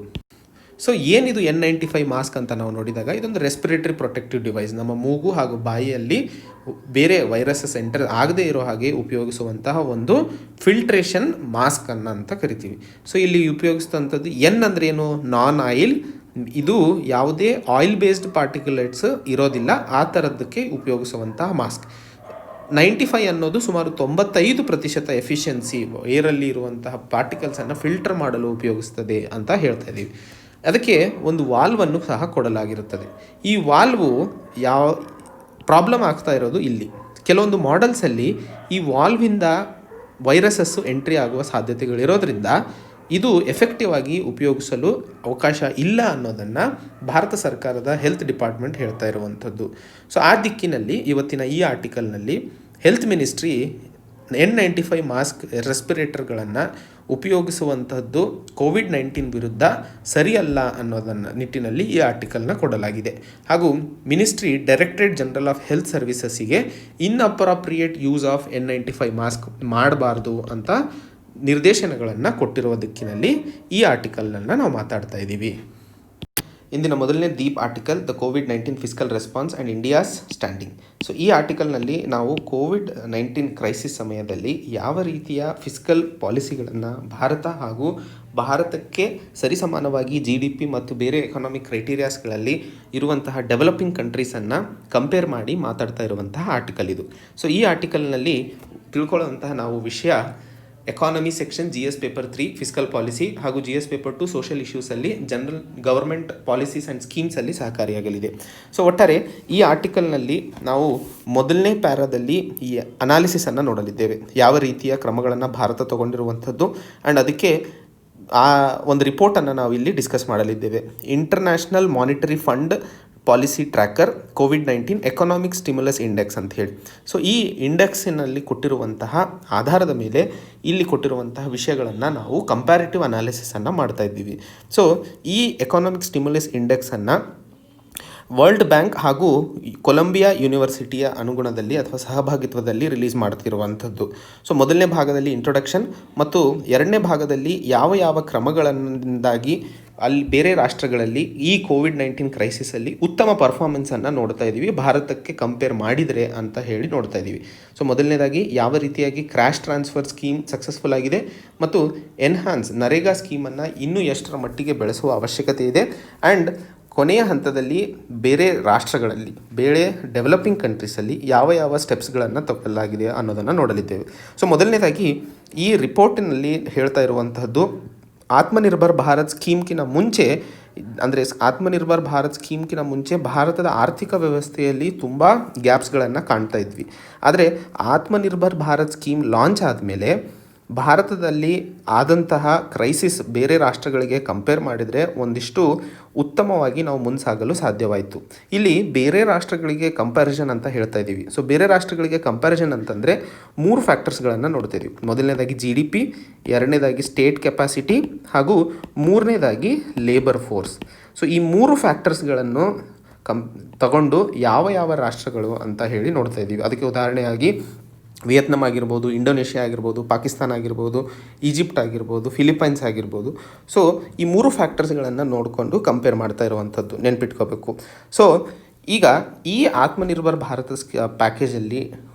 ಸೊ ಏನಿದು N95 ಮಾಸ್ಕ್ ಅಂತ ನಾವು ನೋಡಿದಾಗ ಇದೊಂದು ರೆಸ್ಪಿರೇಟರಿ ಪ್ರೊಟೆಕ್ಟಿವ್ ಡಿವೈಸ್. ನಮ್ಮ ಮೂಗು ಹಾಗೂ ಬಾಯಿಯಲ್ಲಿ ಬೇರೆ ವೈರಸಸ್ ಎಂಟರ್ ಆಗದೇ ಇರೋ ಹಾಗೆ ಉಪಯೋಗಿಸುವಂತಹ ಒಂದು ಫಿಲ್ಟ್ರೇಷನ್ ಮಾಸ್ಕ್ ಅಂತ ಕರಿತೀವಿ. ಸೊ ಇಲ್ಲಿ ಉಪಯೋಗಿಸಿದಂಥದ್ದು N ಅಂದರೆ ಏನು, ನಾನ್ ಆಯಿಲ್. ಇದು ಯಾವುದೇ ಆಯಿಲ್ ಬೇಸ್ಡ್ ಪಾರ್ಟಿಕ್ಯುಲೇಟ್ಸ್ ಇರೋದಿಲ್ಲ, ಆ ಥರದ್ದಕ್ಕೆ ಉಪಯೋಗಿಸುವಂತಹ ಮಾಸ್ಕ್. 95 ಅನ್ನೋದು ಸುಮಾರು 95% ಎಫಿಷಿಯನ್ಸಿ ಏರಲ್ಲಿ ಇರುವಂತಹ ಪಾರ್ಟಿಕಲ್ಸನ್ನು ಫಿಲ್ಟರ್ ಮಾಡಲು ಉಪಯೋಗಿಸ್ತದೆ ಅಂತ ಹೇಳ್ತಾ ಇದ್ದೀವಿ. ಅದಕ್ಕೆ ಒಂದು ವಾಲ್ವನ್ನು ಸಹ ಕೊಡಲಾಗಿರುತ್ತದೆ. ಈ ವಾಲ್ವು ಯಾವ ಪ್ರಾಬ್ಲಮ್ ಆಗ್ತಾ ಇರೋದು ಇಲ್ಲಿ ಕೆಲವೊಂದು ಮಾಡೆಲ್ಸಲ್ಲಿ ಈ ವಾಲ್ವಿಂದ ವೈರಸಸ್ಸು ಎಂಟ್ರಿ ಆಗುವ ಸಾಧ್ಯತೆಗಳಿರೋದ್ರಿಂದ ಇದು ಎಫೆಕ್ಟಿವ್ ಆಗಿ ಉಪಯೋಗಿಸಲು ಅವಕಾಶ ಇಲ್ಲ ಅನ್ನೋದನ್ನು ಭಾರತ ಸರ್ಕಾರದ ಹೆಲ್ತ್ ಡಿಪಾರ್ಟ್ಮೆಂಟ್ ಹೇಳ್ತಾ ಇರುವಂಥದ್ದು. ಸೊ ಆ ದಿಕ್ಕಿನಲ್ಲಿ ಇವತ್ತಿನ ಈ ಆರ್ಟಿಕಲ್ನಲ್ಲಿ ಹೆಲ್ತ್ ಮಿನಿಸ್ಟ್ರಿ N95 ಮಾಸ್ಕ್ ರೆಸ್ಪಿರೇಟರ್ಗಳನ್ನು ಉಪಯೋಗಿಸುವಂಥದ್ದು COVID-19 ವಿರುದ್ಧ ಸರಿಯಲ್ಲ ಅನ್ನೋದನ್ನು ನಿಟ್ಟಿನಲ್ಲಿ ಈ ಆರ್ಟಿಕಲ್ನ ಕೊಡಲಾಗಿದೆ. ಹಾಗೂ ministry directorate general of health ಸರ್ವಿಸಸ್ಸಿಗೆ inappropriate use of N95 mask ಮಾಡಬಾರ್ದು ಅಂತ ನಿರ್ದೇಶನಗಳನ್ನು ಕೊಟ್ಟಿರುವ ದಿಕ್ಕಿನಲ್ಲಿ ಈ ಆರ್ಟಿಕಲ್ನನ್ನು ನಾವು ಮಾತಾಡ್ತಾ ಇದ್ದೀವಿ. ಇಂದಿನ ಮೊದಲನೇ Deep article the COVID-19 fiscal response and India's standing. So ಈ ಆರ್ಟಿಕಲ್ನಲ್ಲಿ ನಾವು COVID-19 ಕ್ರೈಸಿಸ್ ಸಮಯದಲ್ಲಿ ಯಾವ ರೀತಿಯ ಫಿಸ್ಕಲ್ ಪಾಲಿಸಿಗಳನ್ನು ಭಾರತ ಹಾಗೂ ಭಾರತಕ್ಕೆ ಸರಿಸಮಾನವಾಗಿ GDP ಮತ್ತು ಬೇರೆ ಎಕನಾಮಿಕ್ ಕ್ರೈಟೀರಿಯಾಸ್ಗಳಲ್ಲಿ ಇರುವಂತಹ ಡೆವಲಪಿಂಗ್ ಕಂಟ್ರೀಸನ್ನು ಕಂಪೇರ್ ಮಾಡಿ ಮಾತಾಡ್ತಾ ಇರುವಂತಹ ಆರ್ಟಿಕಲ್ ಇದು. ಸೊ ಈ ಆರ್ಟಿಕಲ್ನಲ್ಲಿ ತಿಳ್ಕೊಳ್ಳುವಂತಹ ನಾವು ವಿಷಯ economy section GS paper 3 fiscal policy ಹಾಗೂ GS ಪೇಪರ್ 2 ಸೋಷಿಯಲ್ ಇಶ್ಯೂಸಲ್ಲಿ ಜನರಲ್ ಗವರ್ಮೆಂಟ್ ಪಾಲಿಸೀಸ್ ಆ್ಯಂಡ್ ಸ್ಕೀಮ್ಸಲ್ಲಿ ಸಹಕಾರಿಯಾಗಲಿದೆ. ಸೊ ಒಟ್ಟಾರೆ ಈ ಆರ್ಟಿಕಲ್ನಲ್ಲಿ ನಾವು ಮೊದಲನೇ ಪ್ಯಾರಾದಲ್ಲಿ ಈ ಅನಾಲಿಸಿಸನ್ನು ನೋಡಲಿದ್ದೇವೆ, ಯಾವ ರೀತಿಯ ಕ್ರಮಗಳನ್ನು ಭಾರತ ತಗೊಂಡಿರುವಂಥದ್ದು ಆ್ಯಂಡ್ ಅದಕ್ಕೆ ಆ ಒಂದು ರಿಪೋರ್ಟನ್ನು ನಾವು ಇಲ್ಲಿ ಡಿಸ್ಕಸ್ ಮಾಡಲಿದ್ದೇವೆ. International monetary fund policy tracker COVID-19 economic stimulus index ಅಂತ ಹೇಳಿ. ಸೊ ಈ ಇಂಡೆಕ್ಸಿನಲ್ಲಿ ಕೊಟ್ಟಿರುವಂತಹ ಆಧಾರದ ಮೇಲೆ ಇಲ್ಲಿ ಕೊಟ್ಟಿರುವಂತಹ ವಿಷಯಗಳನ್ನು ನಾವು ಕಂಪ್ಯಾರಿಟಿವ್ ಅನಾಲಿಸಿಸನ್ನು ಮಾಡ್ತಾ ಇದ್ದೀವಿ. ಸೊ ಈ ಎಕನಾಮಿಕ್ ಸ್ಟಿಮ್ಯುಲಸ್ ಇಂಡೆಕ್ಸನ್ನು ವರ್ಲ್ಡ್ ಬ್ಯಾಂಕ್ ಹಾಗೂ ಕೊಲಂಬಿಯಾ ಯೂನಿವರ್ಸಿಟಿಯ ಅನುಗುಣದಲ್ಲಿ ಅಥವಾ ಸಹಭಾಗಿತ್ವದಲ್ಲಿ ರಿಲೀಸ್ ಮಾಡ್ತಿರುವಂಥದ್ದು. ಸೊ ಮೊದಲನೇ ಭಾಗದಲ್ಲಿ ಇಂಟ್ರೊಡಕ್ಷನ್ ಮತ್ತು ಎರಡನೇ ಭಾಗದಲ್ಲಿ ಯಾವ ಯಾವ ಕ್ರಮಗಳಿಂದಾಗಿ ಅಲ್ಲಿ ಬೇರೆ ರಾಷ್ಟ್ರಗಳಲ್ಲಿ ಈ COVID-19 ಕ್ರೈಸಿಸಲ್ಲಿ ಉತ್ತಮ ಪರ್ಫಾರ್ಮೆನ್ಸನ್ನು ನೋಡ್ತಾ ಇದ್ದೀವಿ ಭಾರತಕ್ಕೆ ಕಂಪೇರ್ ಮಾಡಿದರೆ ಅಂತ ಹೇಳಿ ನೋಡ್ತಾ ಇದ್ದೀವಿ. ಸೊ ಮೊದಲನೇದಾಗಿ ಯಾವ ರೀತಿಯಾಗಿ ಕ್ರ್ಯಾಶ್ ಟ್ರಾನ್ಸ್ಫರ್ ಸ್ಕೀಮ್ ಸಕ್ಸಸ್ಫುಲ್ ಆಗಿದೆ ಮತ್ತು ಎನ್ಹಾನ್ಸ್ ನರೇಗಾ ಸ್ಕೀಮನ್ನು ಇನ್ನೂ ಎಷ್ಟರ ಮಟ್ಟಿಗೆ ಬೆಳೆಸುವ ಅವಶ್ಯಕತೆ ಇದೆ ಆ್ಯಂಡ್ ಕೊನೆಯ ಹಂತದಲ್ಲಿ ಬೇರೆ ರಾಷ್ಟ್ರಗಳಲ್ಲಿ ಬೇರೆ ಡೆವಲಪಿಂಗ್ ಕಂಟ್ರೀಸಲ್ಲಿ ಯಾವ ಯಾವ ಸ್ಟೆಪ್ಸ್ಗಳನ್ನು ತಗೊಳ್ಳಲಾಗಿದೆ ಅನ್ನೋದನ್ನು ನೋಡಲಿದ್ದೇವೆ. ಸೊ ಮೊದಲನೇದಾಗಿ ಈ ರಿಪೋರ್ಟಿನಲ್ಲಿ ಹೇಳ್ತಾ ಇರುವಂತಹದ್ದು ಆತ್ಮನಿರ್ಭರ್ ಭಾರತ್ ಸ್ಕೀಮ್ಕಿನ ಮುಂಚೆ ಅಂದರೆ ಆತ್ಮನಿರ್ಭರ್ ಭಾರತ್ ಸ್ಕೀಮ್ಕಿನ ಮುಂಚೆ ಭಾರತದ ಆರ್ಥಿಕ ವ್ಯವಸ್ಥೆಯಲ್ಲಿ ತುಂಬ ಗ್ಯಾಪ್ಸ್ಗಳನ್ನು ಕಾಣ್ತಾ ಇದ್ವಿ. ಆದರೆ ಆತ್ಮನಿರ್ಭರ್ ಭಾರತ್ ಸ್ಕೀಮ್ ಲಾಂಚ್ ಆದಮೇಲೆ ಭಾರತದಲ್ಲಿ ಆದಂತಹ ಕ್ರೈಸಿಸ್ ಬೇರೆ ರಾಷ್ಟ್ರಗಳಿಗೆ ಕಂಪೇರ್ ಮಾಡಿದರೆ ಒಂದಿಷ್ಟು ಉತ್ತಮವಾಗಿ ನಾವು ಮುಂದೆ ಸಾಧ್ಯವಾಯಿತು. ಇಲ್ಲಿ ಬೇರೆ ರಾಷ್ಟ್ರಗಳಿಗೆ ಕಂಪ್ಯಾರಿಸನ್ ಅಂತ ಹೇಳ್ತಾ ಇದ್ದೀವಿ. ಸೊ ಬೇರೆ ರಾಷ್ಟ್ರಗಳಿಗೆ ಕಂಪ್ಯಾರಿಸನ್ ಅಂತಂದರೆ 3 ಫ್ಯಾಕ್ಟರ್ಸ್ಗಳನ್ನು ನೋಡ್ತಿದ್ದೀವಿ. ಮೊದಲನೇದಾಗಿ GDP, ಎರಡನೇದಾಗಿ ಸ್ಟೇಟ್ ಕೆಪಾಸಿಟಿ ಹಾಗೂ ಮೂರನೇದಾಗಿ ಲೇಬರ್ ಫೋರ್ಸ್. ಸೊ ಈ 3 ಫ್ಯಾಕ್ಟರ್ಸ್ಗಳನ್ನು ತಗೊಂಡು ಯಾವ ರಾಷ್ಟ್ರಗಳು ಅಂತ ಹೇಳಿ ನೋಡ್ತಾ ಇದ್ದೀವಿ. ಅದಕ್ಕೆ ಉದಾಹರಣೆಯಾಗಿ ವಿಯೆಟ್ನಾಂ ಆಗಿರ್ಬೋದು, ಇಂಡೋನೇಷ್ಯಾ ಆಗಿರ್ಬೋದು, ಪಾಕಿಸ್ತಾನ ಆಗಿರ್ಬೋದು, ಈಜಿಪ್ಟ್ ಆಗಿರ್ಬೋದು, ಫಿಲಿಪೈನ್ಸ್ ಆಗಿರ್ಬೋದು. ಸೊ ಈ 3 ಫ್ಯಾಕ್ಟರ್ಸ್ಗಳನ್ನು ನೋಡಿಕೊಂಡು ಕಂಪೇರ್ ಮಾಡ್ತಾ ಇರುವಂಥದ್ದು ನೆನ್ಪಿಟ್ಕೋಬೇಕು. ಸೊ ಈಗ ಈ ಆತ್ಮನಿರ್ಭರ್ ಭಾರತ ಪ್ಯಾಕೇಜಲ್ಲಿ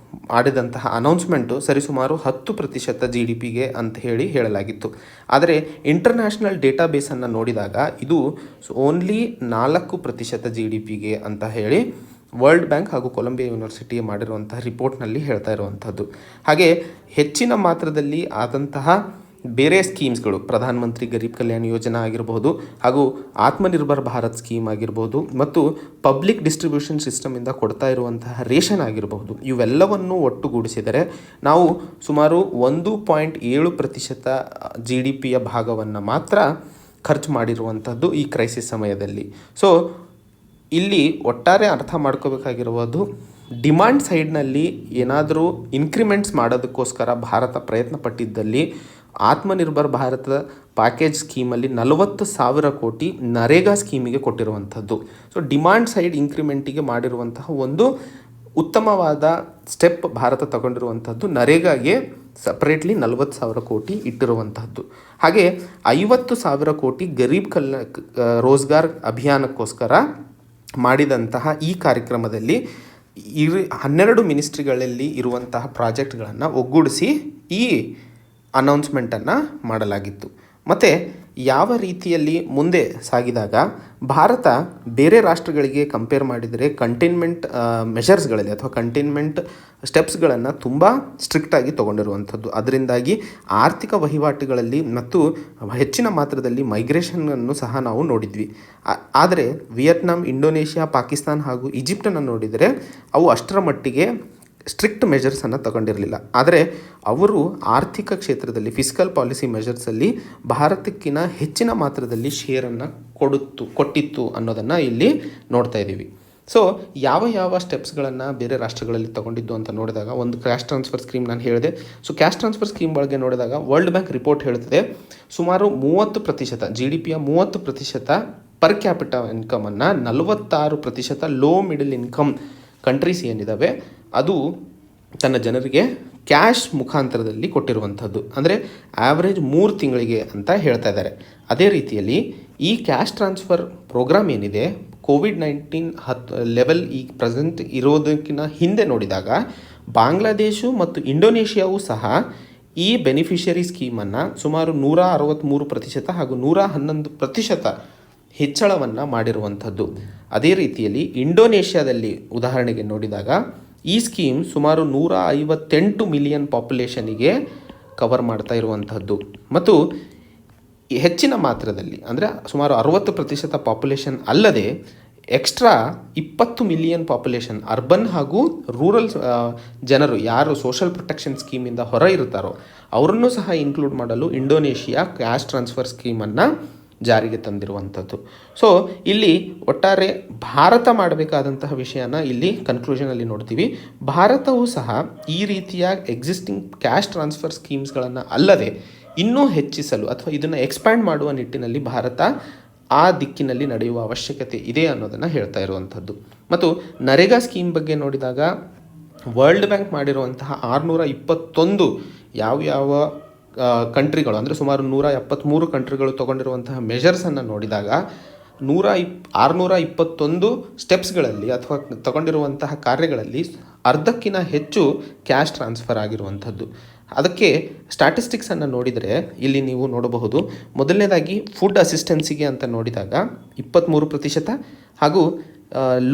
ಮಾಡಿದಂತಹ ಅನೌನ್ಸ್ಮೆಂಟು ಸರಿಸುಮಾರು 10% GDPಗೆ ಅಂತ ಹೇಳಲಾಗಿತ್ತು. ಆದರೆ ಇಂಟರ್ನ್ಯಾಷನಲ್ ಡೇಟಾಬೇಸನ್ನು ನೋಡಿದಾಗ ಇದು ಓನ್ಲಿ 4% GDPಗೆ ಅಂತ ಹೇಳಿ ವರ್ಲ್ಡ್ ಬ್ಯಾಂಕ್ ಹಾಗೂ ಕೊಲಂಬಿಯಾ ಯೂನಿವರ್ಸಿಟಿ ಮಾಡಿರುವಂತಹ ರಿಪೋರ್ಟ್ನಲ್ಲಿ ಹೇಳ್ತಾ ಇರುವಂಥದ್ದು. ಹಾಗೆ ಹೆಚ್ಚಿನ ಮಾತ್ರದಲ್ಲಿ ಆದಂತಹ ಬೇರೆ ಸ್ಕೀಮ್ಸ್ಗಳು, ಪ್ರಧಾನ ಮಂತ್ರಿ ಗರೀಬ್ ಕಲ್ಯಾಣ ಯೋಜನಾ ಆಗಿರ್ಬೋದು, ಹಾಗೂ ಆತ್ಮನಿರ್ಭರ್ ಭಾರತ್ ಸ್ಕೀಮ್ ಆಗಿರ್ಬೋದು, ಮತ್ತು ಪಬ್ಲಿಕ್ ಡಿಸ್ಟ್ರಿಬ್ಯೂಷನ್ ಸಿಸ್ಟಮಿಂದ ಕೊಡ್ತಾ ಇರುವಂತಹ ರೇಷನ್ ಆಗಿರಬಹುದು, ಇವೆಲ್ಲವನ್ನು ಒಟ್ಟುಗೂಡಿಸಿದರೆ ನಾವು ಸುಮಾರು 1.7% GDPಯ ಭಾಗವನ್ನು ಮಾತ್ರ ಖರ್ಚು ಮಾಡಿರುವಂಥದ್ದು ಈ ಕ್ರೈಸಿಸ್ ಸಮಯದಲ್ಲಿ. ಸೊ ಇಲ್ಲಿ ಒಟ್ಟಾರೆ ಅರ್ಥ ಮಾಡ್ಕೋಬೇಕಾಗಿರುವುದು, ಡಿಮಾಂಡ್ ಸೈಡ್ನಲ್ಲಿ ಏನಾದರೂ ಇನ್ಕ್ರಿಮೆಂಟ್ಸ್ ಮಾಡೋದಕ್ಕೋಸ್ಕರ ಭಾರತ ಪ್ರಯತ್ನ ಪಟ್ಟಿದ್ದಲ್ಲಿ ಆತ್ಮನಿರ್ಭರ್ ಭಾರತ ಪ್ಯಾಕೇಜ್ ಸ್ಕೀಮಲ್ಲಿ 40,000 ಕೋಟಿ ನರೇಗಾ ಸ್ಕೀಮಿಗೆ ಕೊಟ್ಟಿರುವಂಥದ್ದು. ಸೊ ಡಿಮಾಂಡ್ ಸೈಡ್ ಇನ್ಕ್ರಿಮೆಂಟಿಗೆ ಮಾಡಿರುವಂತಹ ಒಂದು ಉತ್ತಮವಾದ ಸ್ಟೆಪ್ ಭಾರತ ತಗೊಂಡಿರುವಂಥದ್ದು. ನರೇಗಾಗೆ ಸಪ್ರೇಟ್ಲಿ 40,000 ಕೋಟಿ ಇಟ್ಟಿರುವಂಥದ್ದು. ಹಾಗೆ 50,000 ಕೋಟಿ ಗರೀಬ್ ರೋಜ್ಗಾರ್ ಅಭಿಯಾನಕ್ಕೋಸ್ಕರ ಮಾಡಿದಂತಹ ಈ ಕಾರ್ಯಕ್ರಮದಲ್ಲಿ 12 ಮಿನಿಸ್ಟ್ರಿಗಳಲ್ಲಿ ಇರುವಂತಹ ಪ್ರಾಜೆಕ್ಟ್ಗಳನ್ನು ಒಗ್ಗೂಡಿಸಿ ಈ ಅನೌನ್ಸ್ಮೆಂಟನ್ನು ಮಾಡಲಾಗಿತ್ತು. ಮತ್ತು ಯಾವ ರೀತಿಯಲ್ಲಿ ಮುಂದೆ ಸಾಗಿದಾಗ ಭಾರತ ಬೇರೆ ರಾಷ್ಟ್ರಗಳಿಗೆ ಕಂಪೇರ್ ಮಾಡಿದರೆ ಕಂಟೈನ್ಮೆಂಟ್ ಮೆಷರ್ಸ್ಗಳಲ್ಲಿ ಅಥವಾ ಕಂಟೈನ್ಮೆಂಟ್ ಸ್ಟೆಪ್ಸ್ಗಳನ್ನು ತುಂಬ ಸ್ಟ್ರಿಕ್ಟಾಗಿ ತೊಗೊಂಡಿರುವಂಥದ್ದು. ಅದರಿಂದಾಗಿ ಆರ್ಥಿಕ ವಹಿವಾಟುಗಳಲ್ಲಿ ಮತ್ತು ಹೆಚ್ಚಿನ ಮಾತ್ರದಲ್ಲಿ ಮೈಗ್ರೇಷನನ್ನು ಸಹ ನಾವು ನೋಡಿದ್ವಿ. ಆದರೆ ವಿಯೆಟ್ನಾಂ, ಇಂಡೋನೇಷ್ಯಾ, ಪಾಕಿಸ್ತಾನ ಹಾಗೂ ಈಜಿಪ್ಟನ್ನು ನೋಡಿದರೆ ಅವು ಅಷ್ಟರ ಮಟ್ಟಿಗೆ ಸ್ಟ್ರಿಕ್ಟ್ ಮೆಜರ್ಸನ್ನು ತಗೊಂಡಿರಲಿಲ್ಲ. ಆದರೆ ಅವರು ಆರ್ಥಿಕ ಕ್ಷೇತ್ರದಲ್ಲಿ ಫಿಸ್ಕಲ್ ಪಾಲಿಸಿ ಮೆಜರ್ಸಲ್ಲಿ ಭಾರತಕ್ಕಿಂತ ಹೆಚ್ಚಿನ ಮಾತ್ರದಲ್ಲಿ ಶೇರನ್ನು ಕೊಟ್ಟಿತ್ತು ಅನ್ನೋದನ್ನು ಇಲ್ಲಿ ನೋಡ್ತಾ ಇದ್ದೀವಿ. ಸೊ ಯಾವ ಸ್ಟೆಪ್ಸ್ಗಳನ್ನು ಬೇರೆ ರಾಷ್ಟ್ರಗಳಲ್ಲಿ ತಗೊಂಡಿದ್ದು ಅಂತ ನೋಡಿದಾಗ, ಒಂದು ಕ್ಯಾಶ್ ಟ್ರಾನ್ಸ್ಫರ್ ಸ್ಕೀಮ್ ನಾನು ಹೇಳಿದೆ. ಸೊ ಕ್ಯಾಶ್ ಟ್ರಾನ್ಸ್ಫರ್ ಸ್ಕೀಮ್ ಬಗ್ಗೆ ನೋಡಿದಾಗ ವರ್ಲ್ಡ್ ಬ್ಯಾಂಕ್ ರಿಪೋರ್ಟ್ ಹೇಳ್ತದೆ ಸುಮಾರು 30% GDPಯ 30% ಪರ್ ಕ್ಯಾಪಿಟಾ ಇನ್ಕಮನ್ನು 46% ಲೋ ಮಿಡಲ್ ಇನ್ಕಮ್ ಕಂಟ್ರೀಸ್ ಏನಿದ್ದಾವೆ ಅದು ತನ್ನ ಜನರಿಗೆ ಕ್ಯಾಶ್ ಮುಖಾಂತರದಲ್ಲಿ ಕೊಟ್ಟಿರುವಂಥದ್ದು. ಅಂದರೆ ಆ್ಯಾವ್ರೇಜ್ 3 ತಿಂಗಳಿಗೆ ಅಂತ ಹೇಳ್ತಾ ಇದ್ದಾರೆ. ಅದೇ ರೀತಿಯಲ್ಲಿ ಈ ಕ್ಯಾಶ್ ಟ್ರಾನ್ಸ್ಫರ್ ಪ್ರೋಗ್ರಾಮ್ ಏನಿದೆ COVID-19 ಲೆವೆಲ್ ಈ ಪ್ರೆಸೆಂಟ್ ಇರೋದಕ್ಕಿಂತ ಹಿಂದೆ ನೋಡಿದಾಗ ಬಾಂಗ್ಲಾದೇಶ ಮತ್ತು ಇಂಡೋನೇಷ್ಯಾವೂ ಸಹ ಈ ಬೆನಿಫಿಷರಿ ಸ್ಕೀಮನ್ನು ಸುಮಾರು 163% ಹಾಗೂ 111% ಹೆಚ್ಚಳವನ್ನು ಮಾಡಿರುವಂಥದ್ದು. ಅದೇ ರೀತಿಯಲ್ಲಿ ಇಂಡೋನೇಷ್ಯಾದಲ್ಲಿ ಉದಾಹರಣೆಗೆ ನೋಡಿದಾಗ ಈ ಸ್ಕೀಮ್ ಸುಮಾರು 158 ಮಿಲಿಯನ್ ಪಾಪ್ಯುಲೇಷನಿಗೆ ಕವರ್ ಮಾಡ್ತಾ ಇರುವಂಥದ್ದು. ಮತ್ತು ಹೆಚ್ಚಿನ ಮಾತ್ರದಲ್ಲಿ ಅಂದರೆ ಸುಮಾರು 60% ಪಾಪ್ಯುಲೇಷನ್ ಅಲ್ಲದೆ ಎಕ್ಸ್ಟ್ರಾ 20 ಮಿಲಿಯನ್ ಪಾಪ್ಯುಲೇಷನ್ ಅರ್ಬನ್ ಹಾಗೂ ರೂರಲ್ ಜನರು ಯಾರು ಸೋಷಲ್ ಪ್ರೊಟೆಕ್ಷನ್ ಸ್ಕೀಮಿಂದ ಹೊರ ಇರ್ತಾರೋ ಅವರನ್ನು ಸಹ ಇನ್ಕ್ಲೂಡ್ ಮಾಡಲು ಇಂಡೋನೇಷ್ಯಾ ಕ್ಯಾಶ್ ಟ್ರಾನ್ಸ್ಫರ್ ಸ್ಕೀಮನ್ನು ಜಾರಿಗೆ ತಂದಿರುವಂಥದ್ದು. ಸೊ ಇಲ್ಲಿ ಒಟ್ಟಾರೆ ಭಾರತ ಮಾಡಬೇಕಾದಂತಹ ವಿಷಯನ ಇಲ್ಲಿ ಕನ್ಕ್ಲೂಷನಲ್ಲಿ ನೋಡ್ತೀವಿ. ಭಾರತವು ಸಹ ಈ ರೀತಿಯ ಎಕ್ಸಿಸ್ಟಿಂಗ್ ಕ್ಯಾಶ್ ಟ್ರಾನ್ಸ್ಫರ್ ಸ್ಕೀಮ್ಸ್ಗಳನ್ನು ಅಲ್ಲದೆ ಇನ್ನೂ ಹೆಚ್ಚಿಸಲು ಅಥವಾ ಇದನ್ನು ಎಕ್ಸ್ಪ್ಯಾಂಡ್ ಮಾಡುವ ನಿಟ್ಟಿನಲ್ಲಿ ಭಾರತ ಆ ದಿಕ್ಕಿನಲ್ಲಿ ನಡೆಯುವ ಅವಶ್ಯಕತೆ ಇದೆ ಅನ್ನೋದನ್ನು ಹೇಳ್ತಾ ಇರುವಂಥದ್ದು. ಮತ್ತು ನರೇಗಾ ಸ್ಕೀಮ್ ಬಗ್ಗೆ ನೋಡಿದಾಗ ವರ್ಲ್ಡ್ ಬ್ಯಾಂಕ್ ಮಾಡಿರುವಂತಹ 621 ಯಾವ ಕಂಟ್ರಿಗಳು ಅಂದರೆ ಸುಮಾರು 173 ಕಂಟ್ರಿಗಳು ತೊಗೊಂಡಿರುವಂತಹ ಮೆಷರ್ಸನ್ನು ನೋಡಿದಾಗ 621 ಸ್ಟೆಪ್ಸ್ಗಳಲ್ಲಿ ಅಥವಾ ತಗೊಂಡಿರುವಂತಹ ಕಾರ್ಯಗಳಲ್ಲಿ ಅರ್ಧಕ್ಕಿಂತ ಹೆಚ್ಚು ಕ್ಯಾಶ್ ಟ್ರಾನ್ಸ್ಫರ್ ಆಗಿರುವಂಥದ್ದು. ಅದಕ್ಕೆ ಸ್ಟ್ಯಾಟಿಸ್ಟಿಕ್ಸನ್ನು ನೋಡಿದರೆ ಇಲ್ಲಿ ನೀವು ನೋಡಬಹುದು. ಮೊದಲನೇದಾಗಿ ಫುಡ್ ಅಸಿಸ್ಟೆನ್ಸಿಗೆ ಅಂತ ನೋಡಿದಾಗ 23% ಹಾಗೂ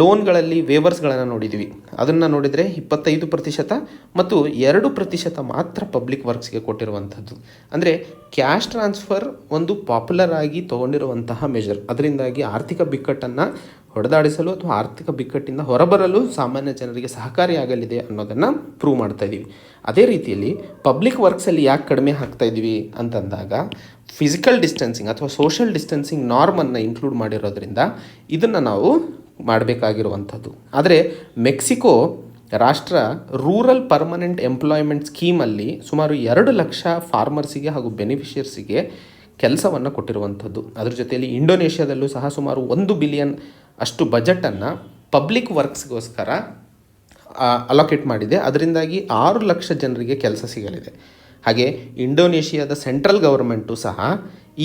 ಲೋನ್ಗಳಲ್ಲಿ ವೇವರ್ಸ್ಗಳನ್ನು ನೋಡಿದ್ವಿ, ಅದನ್ನು ನೋಡಿದರೆ 25% ಮತ್ತು 2% ಮಾತ್ರ ಪಬ್ಲಿಕ್ ವರ್ಕ್ಸ್ಗೆ ಕೊಟ್ಟಿರುವಂಥದ್ದು. ಅಂದರೆ ಕ್ಯಾಶ್ ಟ್ರಾನ್ಸ್ಫರ್ ಒಂದು ಪಾಪ್ಯುಲರ್ ಆಗಿ ತೊಗೊಂಡಿರುವಂತಹ ಮೆಜರ್. ಅದರಿಂದಾಗಿ ಆರ್ಥಿಕ ಬಿಕ್ಕಟ್ಟನ್ನು ಹೊಡೆದಾಡಿಸಲು ಅಥವಾ ಆರ್ಥಿಕ ಬಿಕ್ಕಟ್ಟಿಂದ ಹೊರಬರಲು ಸಾಮಾನ್ಯ ಜನರಿಗೆ ಸಹಕಾರಿಯಾಗಲಿದೆ ಅನ್ನೋದನ್ನು ಪ್ರೂವ್ ಮಾಡ್ತಾ ಇದ್ದೀವಿ. ಅದೇ ರೀತಿಯಲ್ಲಿ ಪಬ್ಲಿಕ್ ವರ್ಕ್ಸಲ್ಲಿ ಯಾಕೆ ಕಡಿಮೆ ಹಾಕ್ತಾ ಇದ್ದೀವಿ ಅಂತಂದಾಗ ಫಿಸಿಕಲ್ ಡಿಸ್ಟೆನ್ಸಿಂಗ್ ಅಥವಾ ಸೋಷಲ್ ಡಿಸ್ಟೆನ್ಸಿಂಗ್ ನಾರ್ಮನ್ನು ಇನ್ಕ್ಲೂಡ್ ಮಾಡಿರೋದ್ರಿಂದ ಇದನ್ನು ನಾವು ಮಾಡಬೇಕಾಗಿರುವಂಥದ್ದು. ಆದರೆ ಮೆಕ್ಸಿಕೋ ರಾಷ್ಟ್ರ ರೂರಲ್ ಪರ್ಮನೆಂಟ್ ಎಂಪ್ಲಾಯ್ಮೆಂಟ್ ಸ್ಕೀಮಲ್ಲಿ ಸುಮಾರು 2 ಲಕ್ಷ ಫಾರ್ಮರ್ಸಿಗೆ ಹಾಗೂ ಬೆನಿಫಿಷಿಯರ್ಸಿಗೆ ಕೆಲಸವನ್ನು ಕೊಟ್ಟಿರುವಂಥದ್ದು. ಅದ್ರ ಜೊತೆಯಲ್ಲಿ ಇಂಡೋನೇಷ್ಯಾದಲ್ಲೂ ಸಹ ಸುಮಾರು 1 ಬಿಲಿಯನ್ ಅಷ್ಟು ಬಜೆಟನ್ನು ಪಬ್ಲಿಕ್ ವರ್ಕ್ಸ್ಗೋಸ್ಕರ ಅಲೋಕೇಟ್ ಮಾಡಿದೆ. ಅದರಿಂದಾಗಿ 6 ಲಕ್ಷ ಜನರಿಗೆ ಕೆಲಸ ಸಿಗಲಿದೆ. ಹಾಗೆ ಇಂಡೋನೇಷ್ಯಾದ ಸೆಂಟ್ರಲ್ ಗೌರ್ಮೆಂಟು ಸಹ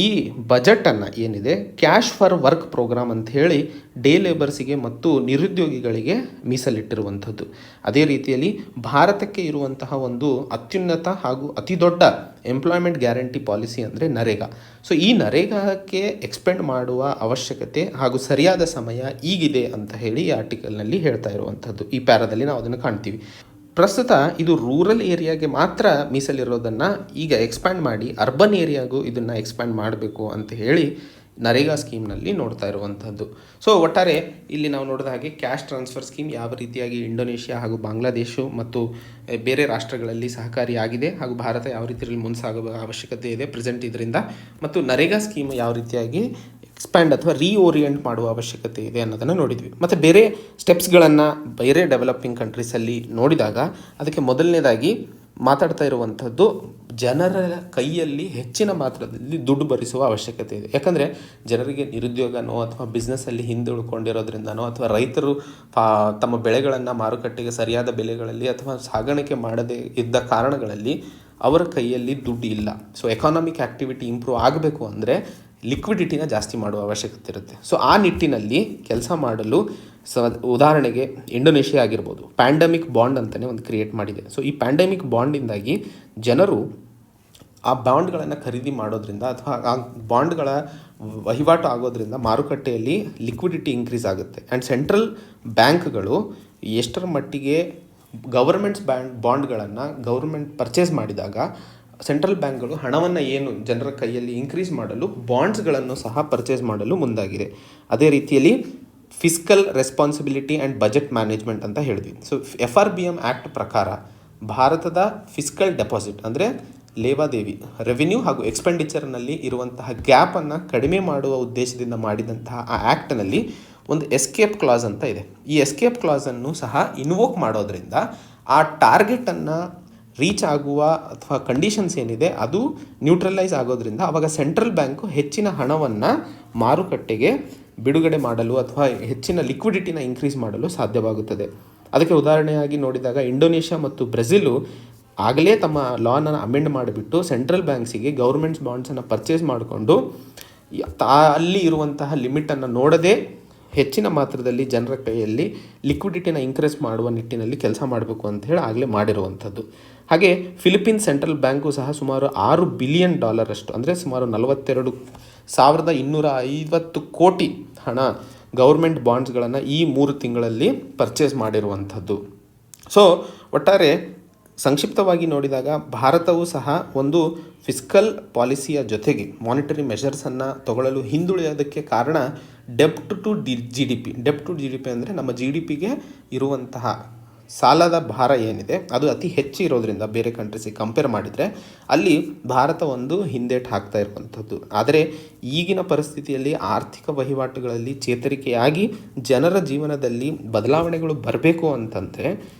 ಈ ಬಜೆಟನ್ನು ಏನಿದೆ ಕ್ಯಾಶ್ ಫಾರ್ ವರ್ಕ್ ಪ್ರೋಗ್ರಾಮ್ ಅಂತ ಹೇಳಿ ಡೇ ಲೇಬರ್ಸಿಗೆ ಮತ್ತು ನಿರುದ್ಯೋಗಿಗಳಿಗೆ ಮೀಸಲಿಟ್ಟಿರುವಂಥದ್ದು. ಅದೇ ರೀತಿಯಲ್ಲಿ ಭಾರತಕ್ಕೆ ಇರುವಂತಹ ಒಂದು ಅತ್ಯುನ್ನತ ಹಾಗೂ ಅತಿ ದೊಡ್ಡ ಎಂಪ್ಲಾಯ್ಮೆಂಟ್ ಗ್ಯಾರಂಟಿ ಪಾಲಿಸಿ ಅಂದರೆ ನರೇಗಾ. ಸೊ ಈ ನರೇಗಾಕ್ಕೆ ಎಕ್ಸ್ಪೆಂಡ್ ಮಾಡುವ ಅವಶ್ಯಕತೆ ಹಾಗೂ ಸರಿಯಾದ ಸಮಯ ಈಗಿದೆ ಅಂತ ಹೇಳಿ ಈ ಆರ್ಟಿಕಲ್ನಲ್ಲಿ ಹೇಳ್ತಾ ಇರುವಂಥದ್ದು. ಈ ಪ್ಯಾರಾದಲ್ಲಿ ನಾವು ಅದನ್ನು ಕಾಣ್ತೀವಿ. ಪ್ರಸ್ತುತ ಇದು ರೂರಲ್ ಏರಿಯಾಗೆ ಮಾತ್ರ ಮೀಸಲಿರೋದನ್ನು ಈಗ ಎಕ್ಸ್ಪ್ಯಾಂಡ್ ಮಾಡಿ ಅರ್ಬನ್ ಏರಿಯಾಗೂ ಇದನ್ನು ಎಕ್ಸ್ಪ್ಯಾಂಡ್ ಮಾಡಬೇಕು ಅಂತ ಹೇಳಿ ನರೇಗಾ ಸ್ಕೀಮ್ನಲ್ಲಿ ನೋಡ್ತಾ ಇರುವಂಥದ್ದು. ಸೊ ಒಟ್ಟಾರೆ ಇಲ್ಲಿ ನಾವು ನೋಡಿದ ಹಾಗೆ ಕ್ಯಾಶ್ ಟ್ರಾನ್ಸ್ಫರ್ ಸ್ಕೀಮ್ ಯಾವ ರೀತಿಯಾಗಿ ಇಂಡೋನೇಷ್ಯಾ ಹಾಗೂ ಬಾಂಗ್ಲಾದೇಶ ಮತ್ತು ಬೇರೆ ರಾಷ್ಟ್ರಗಳಲ್ಲಿ ಸಹಕಾರಿಯಾಗಿದೆ ಹಾಗೂ ಭಾರತ ಯಾವ ರೀತಿಯಲ್ಲಿ ಮುಂಸಾಗುವ ಅವಶ್ಯಕತೆ ಇದೆ ಪ್ರೆಸೆಂಟ್ ಇದರಿಂದ, ಮತ್ತು ನರೇಗಾ ಸ್ಕೀಮ್ ಯಾವ ರೀತಿಯಾಗಿ ಎಕ್ಸ್ಪ್ಯಾಂಡ್ ಅಥವಾ ರೀಓರಿಯೆಂಟ್ ಮಾಡುವ ಅವಶ್ಯಕತೆ ಇದೆ ಅನ್ನೋದನ್ನು ನೋಡಿದ್ವಿ. ಮತ್ತು ಬೇರೆ ಸ್ಟೆಪ್ಸ್ಗಳನ್ನು ಬೇರೆ ಡೆವಲಪಿಂಗ್ ಕಂಟ್ರೀಸಲ್ಲಿ ನೋಡಿದಾಗ ಅದಕ್ಕೆ ಮೊದಲನೇದಾಗಿ ಮಾತಾಡ್ತಾ ಇರುವಂಥದ್ದು ಜನರ ಕೈಯಲ್ಲಿ ಹೆಚ್ಚಿನ ಮಾತ್ರದಲ್ಲಿ ದುಡ್ಡು ಭರಿಸುವ ಅವಶ್ಯಕತೆ ಇದೆ. ಯಾಕಂದರೆ ಜನರಿಗೆ ನಿರುದ್ಯೋಗನೋ ಅಥವಾ ಬಿಸ್ನೆಸ್ಸಲ್ಲಿ ಹಿಂದುಳ್ಕೊಂಡಿರೋದ್ರಿಂದನೋ ಅಥವಾ ರೈತರು ತಮ್ಮ ಬೆಳೆಗಳನ್ನು ಮಾರುಕಟ್ಟೆಗೆ ಸರಿಯಾದ ಬೆಲೆಗಳಲ್ಲಿ ಅಥವಾ ಸಾಗಾಣಿಕೆ ಮಾಡದೇ ಇದ್ದ ಕಾರಣಗಳಲ್ಲಿ ಅವರ ಕೈಯಲ್ಲಿ ದುಡ್ಡು ಇಲ್ಲ. ಸೊ ಎಕಾನಮಿಕ್ ಆ್ಯಕ್ಟಿವಿಟಿ ಇಂಪ್ರೂವ್ ಆಗಬೇಕು ಅಂದರೆ ಲಿಕ್ವಿಡಿಟಿನ ಜಾಸ್ತಿ ಮಾಡುವ ಅವಶ್ಯಕತೆ ಇರುತ್ತೆ. ಸೊ ಆ ನಿಟ್ಟಿನಲ್ಲಿ ಕೆಲಸ ಮಾಡಲು ಉದಾಹರಣೆಗೆ ಇಂಡೋನೇಷ್ಯಾ ಆಗಿರ್ಬೋದು, ಪ್ಯಾಂಡಮಿಕ್ ಬಾಂಡ್ ಅಂತಲೇ ಒಂದು ಕ್ರಿಯೇಟ್ ಮಾಡಿದೆ. ಸೊ ಈ ಪ್ಯಾಂಡಮಿಕ್ ಬಾಂಡಿಂದಾಗಿ ಜನರು ಆ ಬಾಂಡ್ಗಳನ್ನು ಖರೀದಿ ಮಾಡೋದ್ರಿಂದ ಅಥವಾ ಆ ಬಾಂಡ್ಗಳ ವಹಿವಾಟು ಆಗೋದ್ರಿಂದ ಮಾರುಕಟ್ಟೆಯಲ್ಲಿ ಲಿಕ್ವಿಡಿಟಿ ಇನ್ಕ್ರೀಸ್ ಆಗುತ್ತೆ. ಆ್ಯಂಡ್ ಸೆಂಟ್ರಲ್ ಬ್ಯಾಂಕ್ಗಳು ಎಷ್ಟರ ಮಟ್ಟಿಗೆ ಗವರ್ಮೆಂಟ್ಸ್ ಬಾಂಡ್ಗಳನ್ನು ಗೌರ್ಮೆಂಟ್ ಪರ್ಚೇಸ್ ಮಾಡಿದಾಗ ಸೆಂಟ್ರಲ್ ಬ್ಯಾಂಕ್ಗಳು ಹಣವನ್ನು ಏನು ಜನರ ಕೈಯಲ್ಲಿ ಇನ್ಕ್ರೀಸ್ ಮಾಡಲು ಬಾಂಡ್ಸ್ಗಳನ್ನು ಸಹ ಪರ್ಚೇಸ್ ಮಾಡಲು ಮುಂದಾಗಿದೆ. ಅದೇ ರೀತಿಯಲ್ಲಿ fiscal responsibility and budget management ಅಂತ ಹೇಳಿದ್ವಿ. ಸೊ FRBM ಆ್ಯಕ್ಟ್ ಪ್ರಕಾರ ಭಾರತದ ಫಿಸ್ಕಲ್ ಡೆಪಾಸಿಟ್ ಅಂದರೆ ಲೇವಾದೇವಿ ರೆವಿನ್ಯೂ ಹಾಗೂ ಎಕ್ಸ್ಪೆಂಡಿಚರ್ನಲ್ಲಿ ಇರುವಂತಹ ಗ್ಯಾಪನ್ನು ಕಡಿಮೆ ಮಾಡುವ ಉದ್ದೇಶದಿಂದ ಮಾಡಿದಂತಹ ಆ ಆ್ಯಕ್ಟ್ನಲ್ಲಿ ಒಂದು ಎಸ್ಕೇಪ್ ಕ್ಲಾಸ್ ಅಂತ ಇದೆ. ಈ ಎಸ್ಕೇಪ್ ಕ್ಲಾಸನ್ನು ಸಹ ಇನ್ವೋಕ್ ಮಾಡೋದ್ರಿಂದ ಆ ಟಾರ್ಗೆಟನ್ನು ರೀಚ್ ಆಗುವ ಅಥವಾ ಕಂಡೀಷನ್ಸ್ ಏನಿದೆ ಅದು ನ್ಯೂಟ್ರಲೈಸ್ ಆಗೋದ್ರಿಂದ ಆವಾಗ ಸೆಂಟ್ರಲ್ ಬ್ಯಾಂಕು ಹೆಚ್ಚಿನ ಹಣವನ್ನು ಮಾರುಕಟ್ಟೆಗೆ ಬಿಡುಗಡೆ ಮಾಡಲು ಅಥವಾ ಹೆಚ್ಚಿನ ಲಿಕ್ವಿಡಿಟಿನ ಇನ್ಕ್ರೀಸ್ ಮಾಡಲು ಸಾಧ್ಯವಾಗುತ್ತದೆ. ಅದಕ್ಕೆ ಉದಾಹರಣೆಯಾಗಿ ನೋಡಿದಾಗ ಇಂಡೋನೇಷ್ಯಾ ಮತ್ತು ಬ್ರೆಜಿಲು ಆಗಲೇ ತಮ್ಮ ಲಾನ ಅಮೆಂಡ್ ಮಾಡಿಬಿಟ್ಟು ಸೆಂಟ್ರಲ್ ಬ್ಯಾಂಕ್ಸಿಗೆ ಗೌರ್ಮೆಂಟ್ಸ್ ಬಾಂಡ್ಸನ್ನು ಪರ್ಚೇಸ್ ಮಾಡಿಕೊಂಡು ಅಲ್ಲಿ ಇರುವಂತಹ ಲಿಮಿಟನ್ನು ನೋಡದೆ ಹೆಚ್ಚಿನ ಮಾತ್ರದಲ್ಲಿ ಜನರ ಕೈಯಲ್ಲಿ ಲಿಕ್ವಿಡಿಟಿನ ಇನ್ಕ್ರೀಸ್ ಮಾಡುವ ನಿಟ್ಟಿನಲ್ಲಿ ಕೆಲಸ ಮಾಡಬೇಕು ಅಂತ ಹೇಳಿ ಆಗಲೇ ಮಾಡಿರುವಂಥದ್ದು. ಹಾಗೆ ಫಿಲಿಪೀನ್ಸ್ ಸೆಂಟ್ರಲ್ ಬ್ಯಾಂಕು ಸಹ ಸುಮಾರು $6 ಬಿಲಿಯನ್ ಅಷ್ಟು ಅಂದರೆ ಸುಮಾರು 42,250 ಕೋಟಿ ಹಣ ಗೌರ್ಮೆಂಟ್ ಬಾಂಡ್ಸ್ಗಳನ್ನು ಈ 3 ತಿಂಗಳಲ್ಲಿ ಪರ್ಚೇಸ್ ಮಾಡಿರುವಂಥದ್ದು. ಸೊ ಒಟ್ಟಾರೆ ಸಂಕ್ಷಿಪ್ತವಾಗಿ ನೋಡಿದಾಗ ಭಾರತವು ಸಹ ಒಂದು ಫಿಸ್ಕಲ್ ಪಾಲಿಸಿಯ ಜೊತೆಗೆ ಮಾನಿಟರಿ ಮೆಷರ್ಸನ್ನು ತಗೊಳ್ಳಲು ಹಿಂದುಳಿಯೋದಕ್ಕೆ ಕಾರಣ ಡೆಪ್ಟ್ ಟು ಜಿ ಡಿ ಪಿ ಅಂದರೆ ನಮ್ಮ GDPಗೆ ಇರುವಂತಹ ಸಾಲದ ಭಾರ ಏನಿದೆ ಅದು ಅತಿ ಹೆಚ್ಚು ಇರೋದ್ರಿಂದ ಬೇರೆ ಕಂಟ್ರೀಸಿಗೆ ಕಂಪೇರ್ ಮಾಡಿದರೆ ಅಲ್ಲಿ ಭಾರತ ಒಂದು ಹಿಂದೇಟು ಹಾಕ್ತಾ ಇರುವಂಥದ್ದು. ಆದರೆ ಈಗಿನ ಪರಿಸ್ಥಿತಿಯಲ್ಲಿ ಆರ್ಥಿಕ ವಹಿವಾಟುಗಳಲ್ಲಿ ಚೇತರಿಕೆಯಾಗಿ ಜನರ ಜೀವನದಲ್ಲಿ ಬದಲಾವಣೆಗಳು ಬರಬೇಕು ಅಂತಂದರೆ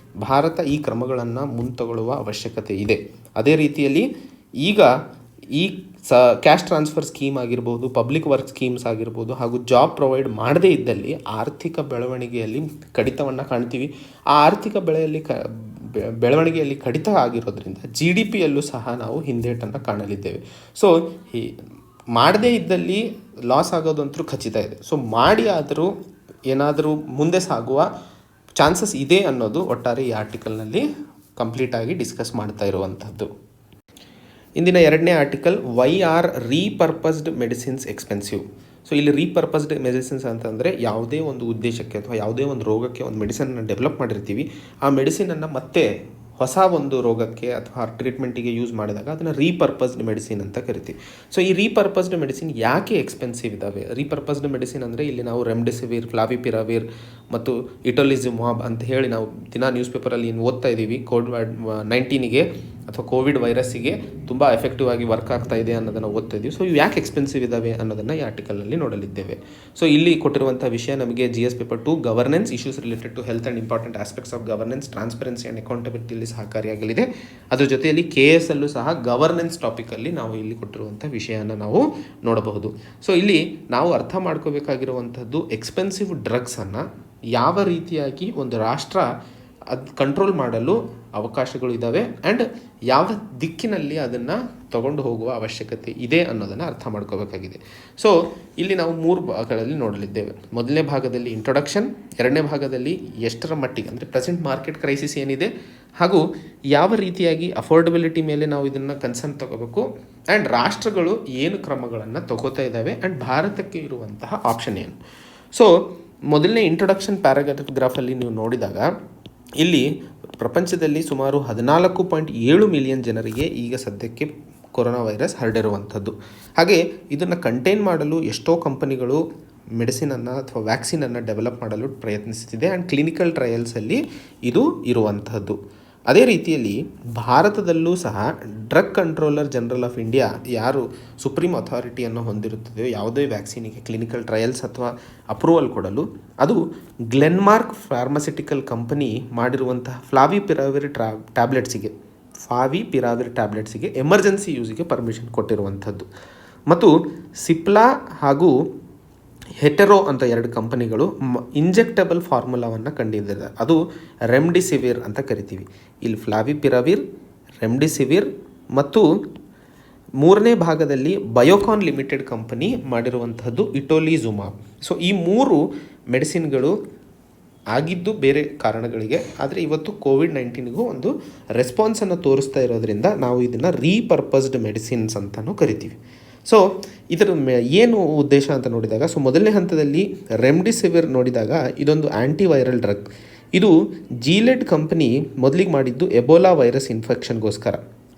ಭಾರತ ಈ ಕ್ರಮಗಳನ್ನು ಮುಂತಗೊಳ್ಳುವ ಅವಶ್ಯಕತೆ ಇದೆ. ಅದೇ ರೀತಿಯಲ್ಲಿ ಈಗ ಈ ಕ್ಯಾಶ್ ಟ್ರಾನ್ಸ್ಫರ್ ಸ್ಕೀಮ್ ಆಗಿರ್ಬೋದು, ಪಬ್ಲಿಕ್ ವರ್ಕ್ ಸ್ಕೀಮ್ಸ್ ಆಗಿರ್ಬೋದು ಹಾಗೂ ಜಾಬ್ ಪ್ರೊವೈಡ್ ಮಾಡದೇ ಇದ್ದಲ್ಲಿ ಆರ್ಥಿಕ ಬೆಳವಣಿಗೆಯಲ್ಲಿ ಕಡಿತವನ್ನು ಕಾಣ್ತೀವಿ. ಆ ಆರ್ಥಿಕ ಬೆಳವಣಿಗೆಯಲ್ಲಿ ಕಡಿತ ಆಗಿರೋದ್ರಿಂದ GDPಯಲ್ಲೂ ಸಹ ನಾವು ಹಿಂದೇಟನ್ನು ಕಾಣಲಿದ್ದೇವೆ. ಸೊ ಮಾಡದೇ ಇದ್ದಲ್ಲಿ ಲಾಸ್ ಆಗೋದಂತೂ ಖಚಿತ ಇದೆ. ಸೊ ಮಾಡಿ ಆದರೂ ಏನಾದರೂ ಮುಂದೆ ಸಾಗುವ ಚಾನ್ಸಸ್ ಇದೆ ಅನ್ನೋದು ಒಟ್ಟಾರೆ ಈ ಆರ್ಟಿಕಲ್ನಲ್ಲಿ ಕಂಪ್ಲೀಟಾಗಿ ಡಿಸ್ಕಸ್ ಮಾಡ್ತಾ ಇರುವಂಥದ್ದು. ಇಂದಿನ 2ನೇ article, why are repurposed medicines expensive. So ಇಲ್ಲಿ ರೀಪರ್ಪಸ್ಡ್ ಮೆಡಿಸಿನ್ಸ್ ಅಂತಂದರೆ ಯಾವುದೇ ಒಂದು ಉದ್ದೇಶಕ್ಕೆ ಅಥವಾ ಯಾವುದೇ ಒಂದು ರೋಗಕ್ಕೆ ಒಂದು ಮೆಡಿಸಿನನ್ನು ಡೆವಲಪ್ ಮಾಡಿರ್ತೀವಿ, ಆ ಮೆಡಿಸಿನನ್ನು ಮತ್ತೆ ಹೊಸ ಒಂದು ರೋಗಕ್ಕೆ ಅಥವಾ ಟ್ರೀಟ್ಮೆಂಟಿಗೆ ಯೂಸ್ ಮಾಡಿದಾಗ ಅದನ್ನು ರೀಪರ್ಪಸ್ಡ್ ಮೆಡಿಸಿನ್ ಅಂತ ಕರಿತೀವಿ. ಸೊ ಈ ರೀಪರ್ಪಸ್ಡ್ ಮೆಡಿಸಿನ್ ಯಾಕೆ ಎಕ್ಸ್ಪೆನ್ಸಿವ್ ಇದ್ದಾವೆ? ರೀಪರ್ಪಸ್ಡ್ ಮೆಡಿಸಿನ್ ಅಂದರೆ ಇಲ್ಲಿ ನಾವು ರೆಮ್ಡೆಸಿವಿರ್, ಫ್ಲಾವಿಪಿರಾವಿರ್ ಮತ್ತು ಇಟೊಲಿಜುಮಾಬ್ ಅಂತ ಹೇಳಿ ನಾವು ದಿನ ನ್ಯೂಸ್ ಪೇಪರಲ್ಲಿ ಓದ್ತಾ ಇದ್ದೀವಿ. ಕೋವಿಡ್-19ಗೆ ಅಥವಾ ಕೋವಿಡ್ ವೈರಸ್ಸಿಗೆ ತುಂಬ ಎಫೆಕ್ಟಿವ್ ಆಗಿ ವರ್ಕ್ ಆಗ್ತಾ ಇದೆ ಅನ್ನೋದನ್ನು ಓದ್ತಾ ಇದ್ದೀವಿ. ಸೊ ಇವು ಯಾಕೆ ಎಕ್ಸ್ಪೆನ್ಸಿವ್ ಇದ್ದಾವೆ ಅನ್ನೋದನ್ನು ಈ ಆರ್ಟಿಕಲ್ನಲ್ಲಿ ನೋಡಲಿದ್ದೇವೆ. ಸೊ ಇಲ್ಲಿ ಕೊಟ್ಟಿರುವಂಥ ವಿಷಯ ನಮಗೆ GS paper 2 governance issues related to health and important aspects of governance, transparency and ಅಕೌಂಟಬಿಲಿಟಿಯಲ್ಲಿ ಸಹಕಾರಿಯಾಗಲಿದೆ. ಅದ್ರ ಜೊತೆಯಲ್ಲಿ KS ಅಲ್ಲೂ ಸಹ ಗವರ್ನೆನ್ಸ್ ಟಾಪಿಕಲ್ಲಿ ನಾವು ಇಲ್ಲಿ ಕೊಟ್ಟಿರುವಂಥ ವಿಷಯನ ನಾವು ನೋಡಬಹುದು. ಸೊ ಇಲ್ಲಿ ನಾವು ಅರ್ಥ ಮಾಡ್ಕೋಬೇಕಾಗಿರುವಂಥದ್ದು ಎಕ್ಸ್ಪೆನ್ಸಿವ್ ಡ್ರಗ್ಸನ್ನು ಯಾವ ರೀತಿಯಾಗಿ ಒಂದು ರಾಷ್ಟ್ರ ಅದು ಕಂಟ್ರೋಲ್ ಮಾಡಲು ಅವಕಾಶಗಳು ಇದ್ದಾವೆ ಆ್ಯಂಡ್ ಯಾವ ದಿಕ್ಕಿನಲ್ಲಿ ಅದನ್ನು ತಗೊಂಡು ಹೋಗುವ ಅವಶ್ಯಕತೆ ಇದೆ ಅನ್ನೋದನ್ನು ಅರ್ಥ ಮಾಡ್ಕೋಬೇಕಾಗಿದೆ. ಸೊ ಇಲ್ಲಿ ನಾವು 3 ಭಾಗಗಳಲ್ಲಿ ನೋಡಲಿದ್ದೇವೆ. ಮೊದಲನೇ ಭಾಗದಲ್ಲಿ ಇಂಟ್ರೊಡಕ್ಷನ್, ಎರಡನೇ ಭಾಗದಲ್ಲಿ ಎಷ್ಟರ ಮಟ್ಟಿಗೆ ಅಂದರೆ ಪ್ರೆಸೆಂಟ್ ಮಾರ್ಕೆಟ್ ಕ್ರೈಸಿಸ್ ಏನಿದೆ ಹಾಗೂ ಯಾವ ರೀತಿಯಾಗಿ ಅಫೋರ್ಡಬಿಲಿಟಿ ಮೇಲೆ ನಾವು ಇದನ್ನು ಕನ್ಸರ್ನ್ ತಗೋಬೇಕು ಆ್ಯಂಡ್ ರಾಷ್ಟ್ರಗಳು ಏನು ಕ್ರಮಗಳನ್ನು ತಗೋತಾ ಇದ್ದಾವೆ ಆ್ಯಂಡ್ ಭಾರತಕ್ಕೆ ಇರುವಂತಹ ಆಪ್ಷನ್ ಏನು. ಸೊ ಮೊದಲನೇ ಇಂಟ್ರೊಡಕ್ಷನ್ ಪ್ಯಾರಾಗ್ರಾಫಲ್ಲಿ ನೀವು ನೋಡಿದಾಗ ಇಲ್ಲಿ ಪ್ರಪಂಚದಲ್ಲಿ ಸುಮಾರು 14.7 ಮಿಲಿಯನ್ ಜನರಿಗೆ ಈಗ ಸದ್ಯಕ್ಕೆ ಕೊರೋನಾ ವೈರಸ್ ಹರಡಿರುವಂಥದ್ದು. ಹಾಗೆ ಇದನ್ನು ಕಂಟೈನ್ ಮಾಡಲು ಎಷ್ಟೋ ಕಂಪನಿಗಳು ಮೆಡಿಸಿನನ್ನು ಅಥವಾ ವ್ಯಾಕ್ಸಿನನ್ನು ಡೆವಲಪ್ ಮಾಡಲು ಪ್ರಯತ್ನಿಸುತ್ತಿದೆ ಆ್ಯಂಡ್ ಕ್ಲಿನಿಕಲ್ ಟ್ರಯಲ್ಸಲ್ಲಿ ಇದು ಇರುವಂಥದ್ದು. ಅದೇ ರೀತಿಯಲ್ಲಿ ಭಾರತದಲ್ಲೂ ಸಹ drug controller general of India ಯಾರು ಸುಪ್ರೀಂ ಅಥಾರಿಟಿಯನ್ನು ಹೊಂದಿರುತ್ತದೆಯೋ ಯಾವುದೇ ವ್ಯಾಕ್ಸಿನಿಗೆ ಕ್ಲಿನಿಕಲ್ ಟ್ರಯಲ್ಸ್ ಅಥವಾ ಅಪ್ರೂವಲ್ ಕೊಡಲು, ಅದು ಗ್ಲೆನ್ಮಾರ್ಕ್ ಫಾರ್ಮಸ್ಯೂಟಿಕಲ್ ಕಂಪನಿ ಮಾಡಿರುವಂತಹ ಫ್ಲಾವಿಪಿರಾವಿರ್ ಟ್ಯಾಬ್ಲೆಟ್ಸಿಗೆ ಎಮರ್ಜೆನ್ಸಿ ಯೂಸಿಗೆ ಪರ್ಮಿಷನ್ ಕೊಟ್ಟಿರುವಂಥದ್ದು. ಮತ್ತು ಸಿಪ್ಲಾ ಹಾಗೂ ಹೆಟೆರೋ ಅಂತ 2 ಕಂಪನಿಗಳು ಇಂಜೆಕ್ಟಬಲ್ ಫಾರ್ಮುಲಾವನ್ನು ಕಂಡಿದ್ದಾರೆ. ಅದು ರೆಮ್ಡಿಸಿವಿರ್ ಅಂತ ಕರಿತೀವಿ. ಇಲ್ಲಿ ಫ್ಲಾವಿಪಿರಾವಿರ್, ರೆಮ್ಡಿಸಿವಿರ್ ಮತ್ತು 3ನೇ ಭಾಗದಲ್ಲಿ ಬಯೋಕಾನ್ ಲಿಮಿಟೆಡ್ ಕಂಪನಿ ಮಾಡಿರುವಂಥದ್ದು ಇಟೊಲಿಜುಮಾಬ್. ಸೊ ಈ 3 ಮೆಡಿಸಿನ್ಗಳು ಆಗಿದ್ದು ಬೇರೆ ಕಾರಣಗಳಿಗೆ, ಆದರೆ ಇವತ್ತು ಕೋವಿಡ್-19ಗೂ ಒಂದು ರೆಸ್ಪಾನ್ಸನ್ನು ತೋರಿಸ್ತಾ ಇರೋದ್ರಿಂದ ನಾವು ಇದನ್ನು ರೀಪರ್ಪಸ್ಡ್ ಮೆಡಿಸಿನ್ಸ್ ಅಂತಲೂ ಕರಿತೀವಿ. ಸೊ ಇದರ ಏನು ಉದ್ದೇಶ ಅಂತ ನೋಡಿದಾಗ, ಸೊ ಮೊದಲನೇ ಹಂತದಲ್ಲಿ ರೆಮ್ಡಿಸಿವಿರ್ ನೋಡಿದಾಗ ಇದೊಂದು ಆ್ಯಂಟಿವೈರಲ್ ಡ್ರಗ್. ಇದು ಜೀಲೆಡ್ ಕಂಪನಿ ಮೊದಲಿಗೆ ಮಾಡಿದ್ದು ಎಬೋಲಾ ವೈರಸ್ ಇನ್ಫೆಕ್ಷನ್ಗೋಸ್ಕರ,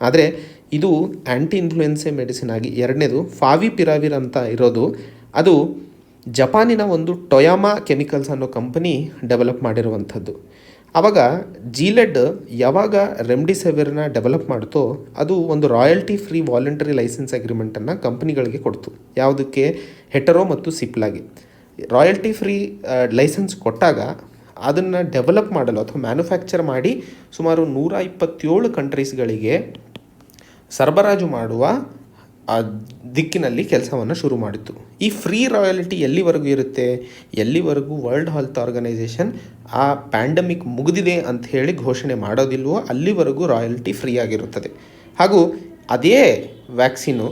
ಆದರೆ ಇದು ಆ್ಯಂಟಿ ಇನ್ಫ್ಲುಯೆನ್ಸೆ ಮೆಡಿಸಿನ್ ಆಗಿ ಎರಡನೇದು ಫಾವಿಪಿರಾವಿರ್ ಅಂತ ಇರೋದು ಅದು ಜಪಾನಿನ ಒಂದು ಟೊಯಾಮಾ ಕೆಮಿಕಲ್ಸ್ ಅನ್ನೋ ಕಂಪನಿ ಡೆವಲಪ್ ಮಾಡಿರುವಂಥದ್ದು. ಆವಾಗ ಜೀಲೆಡ್ ಯಾವಾಗ ರೆಮ್ಡಿಸಿವಿರ್ನ ಡೆವಲಪ್ ಮಾಡ್ತೋ ಅದು ಒಂದು ರಾಯಲ್ಟಿ ಫ್ರೀ ವಾಲಂಟರಿ ಲೈಸೆನ್ಸ್ ಅಗ್ರಿಮೆಂಟನ್ನು ಕಂಪ್ನಿಗಳಿಗೆ ಕೊಡ್ತು. ಯಾವುದಕ್ಕೆ? ಹೆಟೆರೋ ಮತ್ತು ಸಿಪ್ಲಾಗೆ ರಾಯಲ್ಟಿ ಫ್ರೀ ಲೈಸೆನ್ಸ್ ಕೊಟ್ಟಾಗ ಅದನ್ನು ಡೆವಲಪ್ ಮಾಡಲು ಅಥವಾ ಮ್ಯಾನುಫ್ಯಾಕ್ಚರ್ ಮಾಡಿ ಸುಮಾರು 127 ಕಂಟ್ರೀಸ್ಗಳಿಗೆ ಸರಬರಾಜು ಮಾಡುವ ದಿಕ್ಕಿನಲ್ಲಿ ಕೆಲಸವನ್ನು ಶುರು ಮಾಡಿತ್ತು. ಈ ಫ್ರೀ ರಾಯಲ್ಟಿ ಎಲ್ಲಿವರೆಗೂ ಇರುತ್ತೆ? ಎಲ್ಲಿವರೆಗೂ ವರ್ಲ್ಡ್ ಹೆಲ್ತ್ ಆರ್ಗನೈಸೇಷನ್ ಆ ಪ್ಯಾಂಡಮಿಕ್ ಮುಗಿದಿದೆ ಅಂತ ಹೇಳಿ ಘೋಷಣೆ ಮಾಡೋದಿಲ್ವೋ ಅಲ್ಲಿವರೆಗೂ ರಾಯಲ್ಟಿ ಫ್ರೀ ಆಗಿರುತ್ತದೆ. ಹಾಗೂ ಅದೇ ವ್ಯಾಕ್ಸಿನು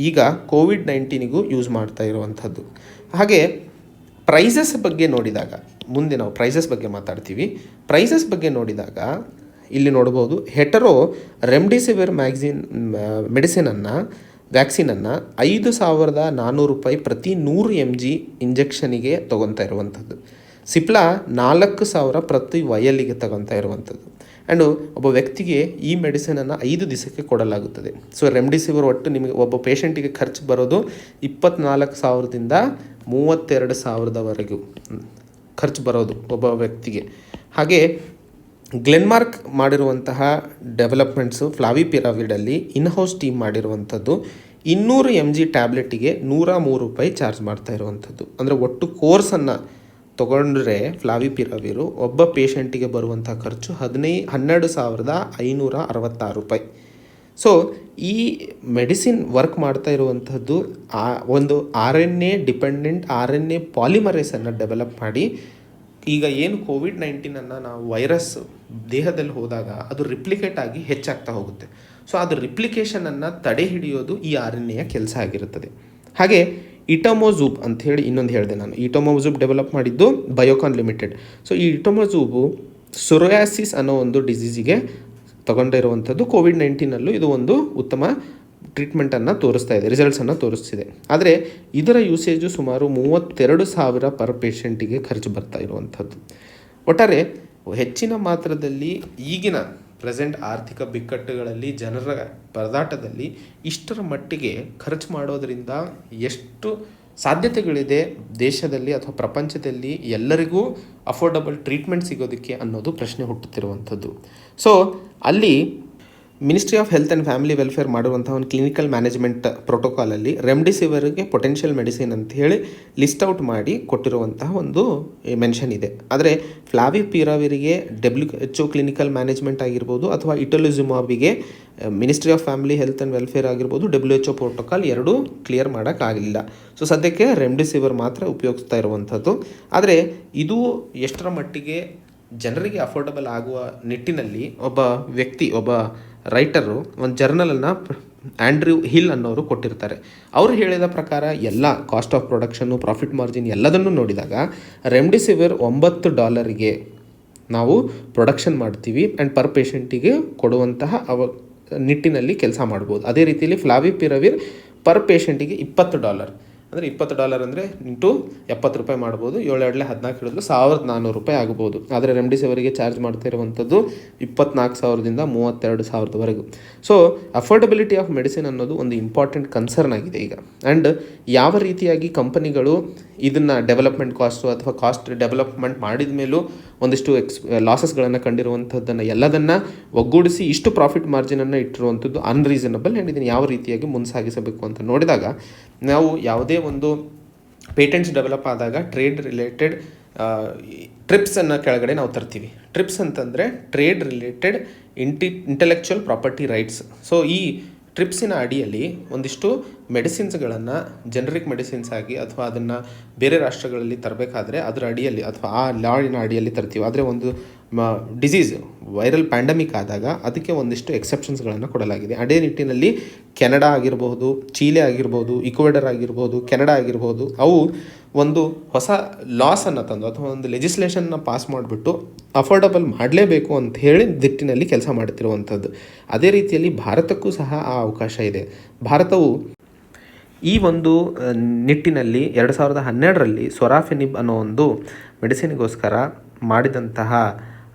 ಈಗ ಕೋವಿಡ್-19ಗೂ ಯೂಸ್ ಮಾಡ್ತಾ ಇರುವಂಥದ್ದು. ಹಾಗೆ ಪ್ರೈಸಸ್ ಬಗ್ಗೆ ನೋಡಿದಾಗ, ಮುಂದೆ ನಾವು ಪ್ರೈಸಸ್ ಬಗ್ಗೆ ಮಾತಾಡ್ತೀವಿ. ಪ್ರೈಸಸ್ ಬಗ್ಗೆ ನೋಡಿದಾಗ ಇಲ್ಲಿ ನೋಡ್ಬೋದು, ಹೆಟೆರೋ ರೆಮ್ಡಿಸಿವಿರ್ ಮೆಡಿಸಿನನ್ನು ವ್ಯಾಕ್ಸಿನನ್ನು 5,400 ರೂಪಾಯಿ ಪ್ರತಿ 100 mg ಇಂಜೆಕ್ಷನಿಗೆ ತೊಗೊತಾ ಇರುವಂಥದ್ದು. ಸಿಪ್ಲಾ 4,000 ಪ್ರತಿ ವಯಲಿಗೆ ತಗೊತಾ ಇರುವಂಥದ್ದು. ಆ್ಯಂಡು ಒಬ್ಬ ವ್ಯಕ್ತಿಗೆ ಈ ಮೆಡಿಸಿನನ್ನು 5 ದಿವಸಕ್ಕೆ ಕೊಡಲಾಗುತ್ತದೆ. ಸೊ ರೆಮ್ಡಿಸಿವಿರ್ ಒಟ್ಟು ನಿಮಗೆ ಒಬ್ಬ ಪೇಷಂಟಿಗೆ ಖರ್ಚು ಬರೋದು 24,000ದಿಂದ 32,000ವರೆಗೂ ಖರ್ಚು ಬರೋದು ಒಬ್ಬ ವ್ಯಕ್ತಿಗೆ. ಹಾಗೆ ಗ್ಲೆನ್ಮಾರ್ಕ್ ಮಾಡಿರುವಂತಹ ಡೆವಲಪ್ಮೆಂಟ್ಸು ಫ್ಲಾವಿಪಿರಾವಿಡಲ್ಲಿ ಇನ್ಹೌಸ್ ಟೀಮ್ ಮಾಡಿರುವಂಥದ್ದು 200 mg ಟ್ಯಾಬ್ಲೆಟಿಗೆ 103 ರೂಪಾಯಿ ಚಾರ್ಜ್ ಮಾಡ್ತಾ ಇರುವಂಥದ್ದು. ಅಂದರೆ ಒಟ್ಟು ಕೋರ್ಸನ್ನು ತೊಗೊಂಡ್ರೆ ಫ್ಲಾವಿಪಿರಾವಿರು ಒಬ್ಬ ಪೇಷಂಟಿಗೆ ಬರುವಂಥ ಖರ್ಚು 12,566 ರೂಪಾಯಿ. ಸೊ ಈ ಮೆಡಿಸಿನ್ ವರ್ಕ್ ಮಾಡ್ತಾ ಇರುವಂಥದ್ದು ಒಂದು RNA ಡಿಪೆಂಡೆಂಟ್ RNA ಪಾಲಿಮರೇಸನ್ನು ಡೆವಲಪ್ ಮಾಡಿ, ಈಗ ಏನು ಕೋವಿಡ್-19 ನಾವು ವೈರಸ್ ದೇಹದಲ್ಲಿ ಹೋದಾಗ ಅದು ರಿಪ್ಲಿಕೇಟ್ ಆಗಿ ಹೆಚ್ಚಾಗ್ತಾ ಹೋಗುತ್ತೆ. ಸೊ ಅದು ರಿಪ್ಲಿಕೇಷನನ್ನು ತಡೆ ಹಿಡಿಯೋದು ಈ RNAಯ ಕೆಲಸ ಆಗಿರುತ್ತದೆ. ಹಾಗೆ ಇಟೊಮೊಜೂಬ್ ಅಂಥೇಳಿ ಇನ್ನೊಂದು ಹೇಳಿದೆ ನಾನು. ಇಟೊಮೊಜೂಬ್ ಡೆವಲಪ್ ಮಾಡಿದ್ದು ಬಯೋಕಾನ್ ಲಿಮಿಟೆಡ್. ಸೊ ಈ ಇಟೊಮೊಜೂಬು ಸೊರಿಯಾಸಿಸ್ ಅನ್ನೋ ಒಂದು ಡಿಸೀಸಿಗೆ ತಗೊಂಡಿರುವಂಥದ್ದು. ಕೋವಿಡ್-19ನಲ್ಲೂ ಇದು ಒಂದು ಉತ್ತಮ ಟ್ರೀಟ್ಮೆಂಟನ್ನು ತೋರಿಸ್ತಾ ಇದೆ, ರಿಸಲ್ಟ್ಸನ್ನು ತೋರಿಸ್ತಿದೆ. ಆದರೆ ಇದರ ಯೂಸೇಜು ಸುಮಾರು 32,000 ಪರ್ ಪೇಷಂಟಿಗೆ ಖರ್ಚು ಬರ್ತಾ ಇರುವಂಥದ್ದು. ಒಟ್ಟಾರೆ ಹೆಚ್ಚಿನ ಮಾತ್ರದಲ್ಲಿ ಈಗಿನ ಪ್ರೆಸೆಂಟ್ ಆರ್ಥಿಕ ಬಿಕ್ಕಟ್ಟುಗಳಲ್ಲಿ ಜನರ ಪರದಾಟದಲ್ಲಿ ಇಷ್ಟರ ಮಟ್ಟಿಗೆ ಖರ್ಚು ಮಾಡೋದರಿಂದ ಎಷ್ಟು ಸಾಧ್ಯತೆಗಳಿದೆ ದೇಶದಲ್ಲಿ ಅಥವಾ ಪ್ರಪಂಚದಲ್ಲಿ ಎಲ್ಲರಿಗೂ ಅಫೋರ್ಡಬಲ್ ಟ್ರೀಟ್ಮೆಂಟ್ ಸಿಗೋದಕ್ಕೆ ಅನ್ನೋದು ಪ್ರಶ್ನೆ ಹುಟ್ಟುತ್ತಿರುವಂಥದ್ದು. ಸೊ ಅಲ್ಲಿ ministry of health and family welfare ಮಾಡಿರುವಂಥ ಒಂದು ಕ್ಲಿನಿಕಲ್ ಮ್ಯಾನೇಜ್ಮೆಂಟ್ ಪ್ರೋಟೋಕಾಲಲ್ಲಿ ರೆಮ್ಡಿಸಿವಿರ್ಗೆ ಪೊಟೆನ್ಷಿಯಲ್ ಮೆಡಿಸಿನ್ ಅಂತ ಹೇಳಿ ಲಿಸ್ಟ್ ಔಟ್ ಮಾಡಿ ಕೊಟ್ಟಿರುವಂತಹ ಒಂದು ಮೆನ್ಷನ್ ಇದೆ. ಆದರೆ ಫ್ಲಾವಿಪಿರಾವಿರಿಗೆ WHO ಕ್ಲಿನಿಕಲ್ ಮ್ಯಾನೇಜ್ಮೆಂಟ್ ಆಗಿರ್ಬೋದು ಅಥವಾ ಇಟೊಲಿಜುಮಾಬಿಗೆ ministry of family health and welfare ಆಗಿರ್ಬೋದು WHO ಪ್ರೋಟೋಕಾಲ್ ಎರಡೂ ಕ್ಲಿಯರ್ ಮಾಡೋಕ್ಕಾಗಲಿಲ್ಲ. ಸೊ ಸದ್ಯಕ್ಕೆ ರೆಮ್ಡಿಸಿವಿರ್ ಮಾತ್ರ ಉಪಯೋಗಿಸ್ತಾ ಇರುವಂಥದ್ದು. ಆದರೆ ಇದು ಎಷ್ಟರ ಮಟ್ಟಿಗೆ ಜನರಿಗೆ ಅಫೋರ್ಡಬಲ್ ಆಗುವ ನಿಟ್ಟಿನಲ್ಲಿ ಒಬ್ಬ ರೈಟರು ಒಂದು ಜರ್ನಲನ್ನು ಆಂಡ್ರ್ಯೂ ಹಿಲ್ ಅನ್ನೋರು ಕೊಟ್ಟಿರ್ತಾರೆ. ಅವರು ಹೇಳಿದ ಪ್ರಕಾರ ಎಲ್ಲ cost of production, profit margin ಎಲ್ಲದನ್ನು ನೋಡಿದಾಗ ರೆಮ್ಡಿಸಿವಿರ್ $9 ನಾವು ಪ್ರೊಡಕ್ಷನ್ ಮಾಡ್ತೀವಿ ಆ್ಯಂಡ್ ಪರ್ ಪೇಷಂಟಿಗೆ ಕೊಡುವಂತಹ ನಿಟ್ಟಿನಲ್ಲಿ ಕೆಲಸ ಮಾಡ್ಬೋದು. ಅದೇ ರೀತಿಯಲ್ಲಿ ಫ್ಲಾವಿಪಿರವಿರ್ ಪರ್ ಪೇಷಂಟಿಗೆ $20 ಅಂದರೆ $20 ಅಂದರೆ ಇಂಟು ₹70 ಮಾಡ್ಬೋದು. 7 14 ಹಿಡಿದ್ರು $1,400 ಆಗ್ಬೋದು. ಆದರೆ ರೆಮ್ಡಿಸಿವಿರಿಗೆ ಚಾರ್ಜ್ ಮಾಡ್ತಾ ಇರುವಂಥದ್ದು 24,000ದಿಂದ 32,000ವರೆಗೂ. ಸೊ ಅಫೋರ್ಡಬಿಲಿಟಿ ಆಫ್ ಮೆಡಿಸಿನ್ ಅನ್ನೋದು ಒಂದು ಇಂಪಾರ್ಟೆಂಟ್ ಕನ್ಸರ್ನ್ ಆಗಿದೆ ಈಗ. ಆ್ಯಂಡ್ ಯಾವ ರೀತಿಯಾಗಿ ಕಂಪನಿಗಳು ಇದನ್ನು ಡೆವಲಪ್ಮೆಂಟ್ ಕಾಸ್ಟು ಅಥವಾ ಕಾಸ್ಟ್ ಡೆವಲಪ್ಮೆಂಟ್ ಮಾಡಿದ ಮೇಲೂ ಒಂದಿಷ್ಟು ಲಾಸಸ್ಗಳನ್ನು ಕಂಡಿರುವಂಥದ್ದನ್ನು ಎಲ್ಲದನ್ನು ಒಗ್ಗೂಡಿಸಿ ಇಷ್ಟು ಪ್ರಾಫಿಟ್ ಮಾರ್ಜಿನನ್ನು ಇಟ್ಟಿರುವಂಥದ್ದು ಅನ್ರೀಸನಬಲ್. ಆ್ಯಂಡ್ ಇದನ್ನು ಯಾವ ರೀತಿಯಾಗಿ ಮುಂಸಾಗಿಸಬೇಕು ಅಂತ ನೋಡಿದಾಗ ನಾವು ಯಾವುದೇ ಒಂದು ಪೇಟೆಂಟ್ಸ್ ಡೆವಲಪ್ ಆದಾಗ ಟ್ರೇಡ್ ರಿಲೇಟೆಡ್ ಟ್ರಿಪ್ಸನ್ನು ಕೆಳಗಡೆ ನಾವು ತರ್ತೀವಿ. ಟ್ರಿಪ್ಸ್ ಅಂತಂದರೆ trade related intellectual property rights. So ಈ ಟ್ರಿಪ್ಸಿನ ಅಡಿಯಲ್ಲಿ ಒಂದಿಷ್ಟು ಮೆಡಿಸಿನ್ಸ್ಗಳನ್ನು ಜನರಿಕ್ ಮೆಡಿಸಿನ್ಸ್ ಆಗಿ ಅಥವಾ ಅದನ್ನು ಬೇರೆ ರಾಷ್ಟ್ರಗಳಲ್ಲಿ ತರಬೇಕಾದ್ರೆ ಅದರ ಅಡಿಯಲ್ಲಿ ಅಥವಾ ಆ ಲಾಯಿನ ಅಡಿಯಲ್ಲಿ ತರ್ತೀವಿ. ಆದರೆ ಒಂದು ಡಿಸೀಸ್ ವೈರಲ್ ಪ್ಯಾಂಡಮಿಕ್ ಆದಾಗ ಅದಕ್ಕೆ ಒಂದಿಷ್ಟು ಎಕ್ಸೆಪ್ಷನ್ಸ್ಗಳನ್ನು ಕೊಡಲಾಗಿದೆ. ಅದೇ ನಿಟ್ಟಿನಲ್ಲಿ ಕೆನಡಾ ಆಗಿರ್ಬೋದು, ಚೀಲೆ ಆಗಿರ್ಬೋದು, ಇಕ್ವೆಡರ್ ಆಗಿರ್ಬೋದು, ಕೆನಡಾ ಆಗಿರ್ಬೋದು, ಅವು ಒಂದು ಹೊಸ ಲಾಸನ್ನು ತಂದು ಅಥವಾ ಒಂದು ಲೆಜಿಸ್ಲೇಷನ್ನ ಪಾಸ್ ಮಾಡಿಬಿಟ್ಟು ಅಫೋರ್ಡಬಲ್ ಮಾಡಲೇಬೇಕು ಅಂತ ಹೇಳಿ ದಿಟ್ಟಿನಲ್ಲಿ ಕೆಲಸ ಮಾಡ್ತಿರುವಂಥದ್ದು. ಅದೇ ರೀತಿಯಲ್ಲಿ ಭಾರತಕ್ಕೂ ಸಹ ಆ ಅವಕಾಶ ಇದೆ. ಭಾರತವು ಈ ಒಂದು ನಿಟ್ಟಿನಲ್ಲಿ 2012ರಲ್ಲಿ ಸೊರಾಫೆನಿಬ್ ಅನ್ನೋ ಒಂದು ಮೆಡಿಸಿನ್ಗೋಸ್ಕರ ಮಾಡಿದಂತಹ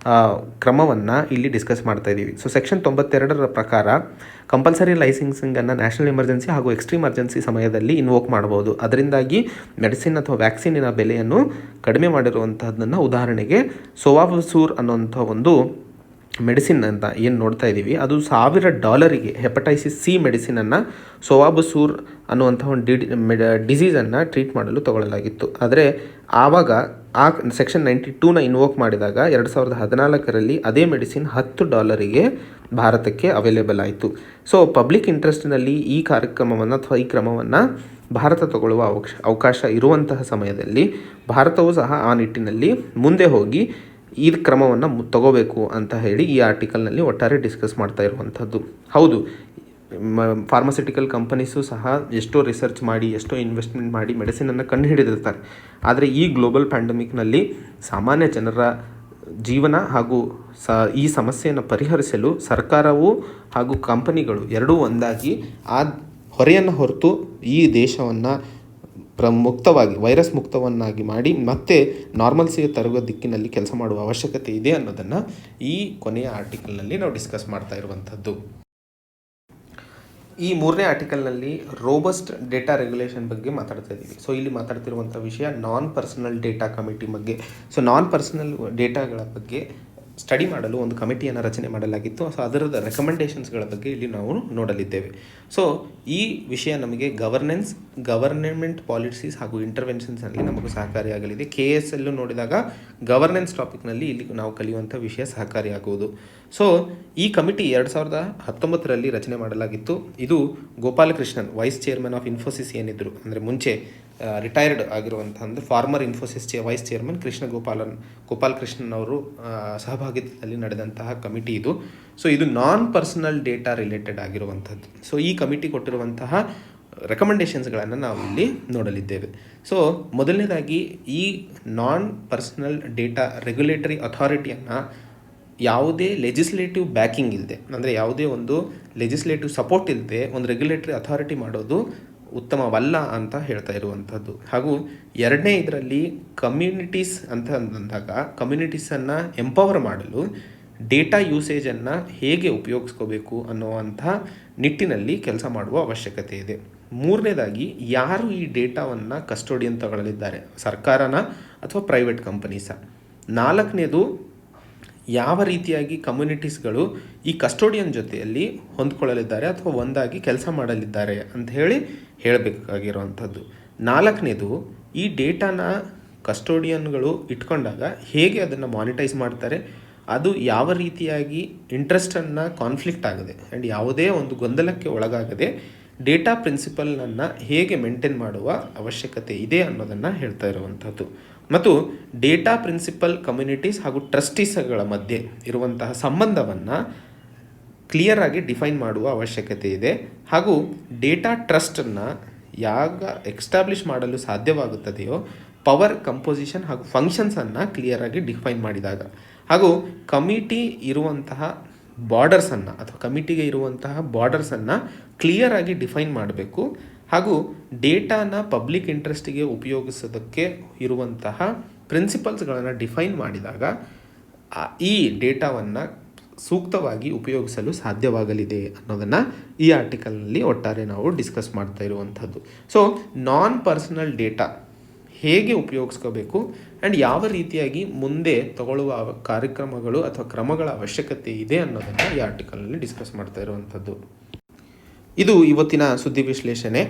ಕ್ರಮವನ್ನು ಇಲ್ಲಿ ಡಿಸ್ಕಸ್ ಮಾಡ್ತಾ ಇದ್ದೀವಿ. ಸೊ ಸೆಕ್ಷನ್ 92ರ ಪ್ರಕಾರ ಕಂಪಲ್ಸರಿ ಲೈಸೆನ್ಸಿಂಗನ್ನು ನ್ಯಾಷನಲ್ ಎಮರ್ಜೆನ್ಸಿ ಹಾಗೂ ಎಕ್ಸ್ಟ್ರೀಮ್ ಎಮರ್ಜೆನ್ಸಿ ಸಮಯದಲ್ಲಿ ಇನ್ವೋಕ್ ಮಾಡ್ಬೋದು. ಅದರಿಂದಾಗಿ ಮೆಡಿಸಿನ್ ಅಥವಾ ವ್ಯಾಕ್ಸಿನಿನ ಬೆಲೆಯನ್ನು ಕಡಿಮೆ ಮಾಡಿರುವಂತಹದ್ದನ್ನು ಉದಾಹರಣೆಗೆ ಸೋವಾಬಸೂರ್ ಅನ್ನೋಂಥ ಒಂದು ಮೆಡಿಸಿನ್ ಅಂತ ಏನು ನೋಡ್ತಾ ಇದ್ದೀವಿ ಅದು $1,000 ಹೆಪಟೈಸಿಸ್ C ಮೆಡಿಸಿನನ್ನು ಸೋವಾಬಸೂರ್ ಅನ್ನುವಂಥ ಒಂದು ಡಿಸೀಸನ್ನು ಟ್ರೀಟ್ ಮಾಡಲು ತಗೊಳ್ಳಲಾಗಿತ್ತು. ಆದರೆ ಆವಾಗ ಆ ಸೆಕ್ಷನ್ 92ನ ಇನ್ವೋಕ್ ಮಾಡಿದಾಗ 2014ರಲ್ಲಿ ಅದೇ ಮೆಡಿಸಿನ್ $10 ಭಾರತಕ್ಕೆ ಅವೈಲೇಬಲ್ ಆಯಿತು. ಸೊ ಪಬ್ಲಿಕ್ ಇಂಟ್ರೆಸ್ಟ್ನಲ್ಲಿ ಈ ಕಾರ್ಯಕ್ರಮವನ್ನು ಅಥವಾ ಈ ಕ್ರಮವನ್ನು ಭಾರತ ತಗೊಳ್ಳುವ ಅವಕಾಶ ಇರುವಂತಹ ಸಮಯದಲ್ಲಿ ಭಾರತವು ಸಹ ಆ ನಿಟ್ಟಿನಲ್ಲಿ ಮುಂದೆ ಹೋಗಿ ಈ ಕ್ರಮವನ್ನು ತಗೋಬೇಕು ಅಂತ ಹೇಳಿ ಈ ಆರ್ಟಿಕಲ್ನಲ್ಲಿ ಒಟ್ಟಾರೆ ಡಿಸ್ಕಸ್ ಮಾಡ್ತಾ ಇರುವಂಥದ್ದು. ಹೌದು, ಫಾರ್ಮಸ್ಯೂಟಿಕಲ್ ಕಂಪನೀಸು ಸಹ ಎಷ್ಟೋ ರಿಸರ್ಚ್ ಮಾಡಿ ಎಷ್ಟೋ ಇನ್ವೆಸ್ಟ್ಮೆಂಟ್ ಮಾಡಿ ಮೆಡಿಸಿನನ್ನು ಕಂಡುಹಿಡಿದಿರ್ತಾರೆ. ಆದರೆ ಈ ಗ್ಲೋಬಲ್ ಪ್ಯಾಂಡಮಿಕ್ನಲ್ಲಿ ಸಾಮಾನ್ಯ ಜನರ ಜೀವನ ಹಾಗೂ ಈ ಸಮಸ್ಯೆಯನ್ನು ಪರಿಹರಿಸಲು ಸರ್ಕಾರವು ಹಾಗೂ ಕಂಪನಿಗಳು ಎರಡೂ ಒಂದಾಗಿ ಆ ಹೊರೆಯನ್ನು ಹೊರತು ಈ ದೇಶವನ್ನು ಮುಕ್ತವಾಗಿ ವೈರಸ್ ಮುಕ್ತವನ್ನಾಗಿ ಮಾಡಿ ಮತ್ತೆ ನಾರ್ಮಲ್ಸಿಗೆ ತರುವ ದಿಕ್ಕಿನಲ್ಲಿ ಕೆಲಸ ಮಾಡುವ ಅವಶ್ಯಕತೆ ಇದೆ ಅನ್ನೋದನ್ನು ಈ ಕೊನೆಯ ಆರ್ಟಿಕಲ್ನಲ್ಲಿ ನಾವು ಡಿಸ್ಕಸ್ ಮಾಡ್ತಾ ಇರುವಂಥದ್ದು. ಈ 3ನೇ ಆರ್ಟಿಕಲ್ನಲ್ಲಿ ರೋಬಸ್ಟ್ ಡೇಟಾ ರೆಗ್ಯುಲೇಷನ್ ಬಗ್ಗೆ ಮಾತಾಡ್ತಾ ಇದ್ದೀವಿ. ಸೊ ಇಲ್ಲಿ ಮಾತಾಡ್ತಿರುವಂಥ ವಿಷಯ ನಾನ್ ಪರ್ಸನಲ್ ಡೇಟಾ ಕಮಿಟಿ ಬಗ್ಗೆ. ಸೊ ನಾನ್ ಪರ್ಸನಲ್ ಡೇಟಾಗಳ ಬಗ್ಗೆ ಸ್ಟಡಿ ಮಾಡಲು ಒಂದು ಕಮಿಟಿಯನ್ನು ರಚನೆ ಮಾಡಲಾಗಿತ್ತು. ಸೊ ಅದರದ ರೆಕಮೆಂಡೇಷನ್ಸ್ಗಳ ಬಗ್ಗೆ ಇಲ್ಲಿ ನಾವು ನೋಡಲಿದ್ದೇವೆ. ಸೊ ಈ ವಿಷಯ ನಮಗೆ ಗವರ್ನೆಮೆಂಟ್ ಪಾಲಿಸೀಸ್ ಹಾಗೂ ಇಂಟರ್ವೆನ್ಷನ್ಸ್ನಲ್ಲಿ ನಮಗೂ ಸಹಕಾರಿಯಾಗಲಿದೆ. KSLU ನೋಡಿದಾಗ ಗವರ್ನೆನ್ಸ್ ಟಾಪಿಕ್ನಲ್ಲಿ ಇಲ್ಲಿ ನಾವು ಕಲಿಯುವಂಥ ವಿಷಯ ಸಹಕಾರಿಯಾಗುವುದು. ಸೊ ಈ ಕಮಿಟಿ 2019ರಲ್ಲಿ ರಚನೆ ಮಾಡಲಾಗಿತ್ತು. ಇದು Gopalakrishnan vice chairman of Infosys ಏನಿದ್ರು, ಅಂದರೆ ಮುಂಚೆ ರಿಟೈರ್ಡ್ ಆಗಿರುವಂಥ ಅಂದರೆ farmer Infosys vice chairman Gopalakrishnan ಅವರು ಸಹಭಾಗಿತ್ವದಲ್ಲಿ ನಡೆದಂತಹ ಕಮಿಟಿ ಇದು. ಸೊ ಇದು ನಾನ್ ಪರ್ಸನಲ್ ಡೇಟಾ ರಿಲೇಟೆಡ್ ಆಗಿರುವಂಥದ್ದು. ಸೊ ಈ ಕಮಿಟಿ ಕೊಟ್ಟಿರುವಂತಹ ರೆಕಮೆಂಡೇಷನ್ಸ್ಗಳನ್ನು ನಾವು ಇಲ್ಲಿ ನೋಡಲಿದ್ದೇವೆ. ಸೊ ಮೊದಲನೇದಾಗಿ ಈ ನಾನ್ ಪರ್ಸನಲ್ ಡೇಟಾ ರೆಗ್ಯುಲೇಟರಿ ಅಥಾರಿಟಿಯನ್ನು ಯಾವುದೇ ಲೆಜಿಸ್ಲೇಟಿವ್ ಬ್ಯಾಕಿಂಗ್ ಇಲ್ಲದೆ, ಅಂದರೆ ಯಾವುದೇ ಒಂದು ಲೆಜಿಸ್ಲೇಟಿವ್ ಸಪೋರ್ಟ್ ಇಲ್ಲದೆ ಒಂದು ರೆಗ್ಯುಲೇಟರಿ ಅಥಾರಿಟಿ ಮಾಡೋದು ಉತ್ತಮವಲ್ಲ ಅಂತ ಹೇಳ್ತಾ ಇರುವಂಥದ್ದು. ಹಾಗೂ ಎರಡನೇ ಇದರಲ್ಲಿ ಕಮ್ಯುನಿಟೀಸ್ ಅಂತ ಅಂದಾಗ ಕಮ್ಯುನಿಟೀಸನ್ನು ಎಂಪವರ್ ಮಾಡಲು ಡೇಟಾ ಯೂಸೇಜನ್ನು ಹೇಗೆ ಉಪಯೋಗಿಸ್ಕೋಬೇಕು ಅನ್ನುವಂತಹ ನಿಟ್ಟಿನಲ್ಲಿ ಕೆಲಸ ಮಾಡುವ ಅವಶ್ಯಕತೆ ಇದೆ. ಮೂರನೇದಾಗಿ, ಯಾರು ಈ ಡೇಟಾವನ್ನು ಕಸ್ಟೋಡಿಯನ್ ತಗೊಳ್ಳಲಿದ್ದಾರೆ, ಸರ್ಕಾರನ ಅಥವಾ ಪ್ರೈವೇಟ್ ಕಂಪನೀಸ. ನಾಲ್ಕನೇದು, ಯಾವ ರೀತಿಯಾಗಿ ಕಮ್ಯುನಿಟೀಸ್ಗಳು ಈ ಕಸ್ಟೋಡಿಯನ್ ಜೊತೆಯಲ್ಲಿ ಹೊಂದ್ಕೊಳ್ಳಲಿದ್ದಾರೆ ಅಥವಾ ಒಂದಾಗಿ ಕೆಲಸ ಮಾಡಲಿದ್ದಾರೆ ಅಂತ ಹೇಳಬೇಕಾಗಿರುವಂಥದ್ದು. ನಾಲ್ಕನೇದು, ಈ ಡೇಟಾನ ಕಸ್ಟೋಡಿಯನ್ಗಳು ಇಟ್ಕೊಂಡಾಗ ಹೇಗೆ ಅದನ್ನು ಮಾನಿಟೈಸ್ ಮಾಡ್ತಾರೆ, ಅದು ಯಾವ ರೀತಿಯಾಗಿ ಇಂಟ್ರೆಸ್ಟನ್ನು ಕಾನ್ಫ್ಲಿಕ್ಟ್ ಆಗದೆ ಆ್ಯಂಡ್ ಯಾವುದೇ ಒಂದು ಗೊಂದಲಕ್ಕೆ ಒಳಗಾಗದೆ ಡೇಟಾ ಪ್ರಿನ್ಸಿಪಲ್ನನ್ನು ಹೇಗೆ ಮೇಂಟೈನ್ ಮಾಡುವ ಅವಶ್ಯಕತೆ ಇದೆ ಅನ್ನೋದನ್ನು ಹೇಳ್ತಾ ಇರುವಂಥದ್ದು. ಮತ್ತು ಡೇಟಾ ಪ್ರಿನ್ಸಿಪಲ್ ಕಮ್ಯುನಿಟೀಸ್ ಹಾಗೂ ಟ್ರಸ್ಟೀಸ್ಗಳ ಮಧ್ಯೆ ಇರುವಂತಹ ಸಂಬಂಧವನ್ನು ಕ್ಲಿಯರಾಗಿ ಡಿಫೈನ್ ಮಾಡುವ ಅವಶ್ಯಕತೆ ಇದೆ. ಹಾಗೂ ಡೇಟಾ ಟ್ರಸ್ಟನ್ನು ಯಾವಾಗ ಎಕ್ಸ್ಟಾಬ್ಲಿಷ್ ಮಾಡಲು ಸಾಧ್ಯವಾಗುತ್ತದೆಯೋ ಪವರ್ ಕಂಪೋಸಿಷನ್ ಹಾಗೂ ಫಂಕ್ಷನ್ಸನ್ನು ಕ್ಲಿಯರಾಗಿ ಡಿಫೈನ್ ಮಾಡಿದಾಗ, ಹಾಗೂ ಕಮಿಟಿ ಇರುವಂತಹ ಬಾರ್ಡರ್ಸನ್ನು ಅಥವಾ ಕಮಿಟಿಗೆ ಇರುವಂತಹ ಬಾರ್ಡರ್ಸನ್ನು ಕ್ಲಿಯರಾಗಿ ಡಿಫೈನ್ ಮಾಡಬೇಕು. ಹಾಗೂ ಡೇಟಾನ ಪಬ್ಲಿಕ್ ಇಂಟ್ರೆಸ್ಟಿಗೆ ಉಪಯೋಗಿಸೋದಕ್ಕೆ ಇರುವಂತಹ ಪ್ರಿನ್ಸಿಪಲ್ಸ್ಗಳನ್ನು ಡಿಫೈನ್ ಮಾಡಿದಾಗ ಈ ಡೇಟಾವನ್ನು ಸೂಕ್ತವಾಗಿ ಉಪಯೋಗಿಸಲು ಸಾಧ್ಯವಾಗಲಿದೆ ಅನ್ನೋದನ್ನು ಈ ಆರ್ಟಿಕಲ್ನಲ್ಲಿ ಒಟ್ಟಾರೆ ನಾವು ಡಿಸ್ಕಸ್ ಮಾಡ್ತಾ ಇರುವಂಥದ್ದು. ಸೊ ನಾನ್ ಪರ್ಸನಲ್ ಡೇಟಾ ಹೇಗೆ ಉಪಯೋಗಿಸ್ಕೋಬೇಕು ಆ್ಯಂಡ್ ಯಾವ ರೀತಿಯಾಗಿ ಮುಂದೆ ತಗೊಳ್ಳುವ ಕಾರ್ಯಕ್ರಮಗಳು ಅಥವಾ ಕ್ರಮಗಳ ಅವಶ್ಯಕತೆ ಇದೆ ಅನ್ನೋದನ್ನು ಈ ಆರ್ಟಿಕಲ್ನಲ್ಲಿ ಡಿಸ್ಕಸ್ ಮಾಡ್ತಾ ಇರುವಂಥದ್ದು. ಇದು ಇವತ್ತಿನ ಸುದ್ದಿ ವಿಶ್ಲೇಷಣೆ.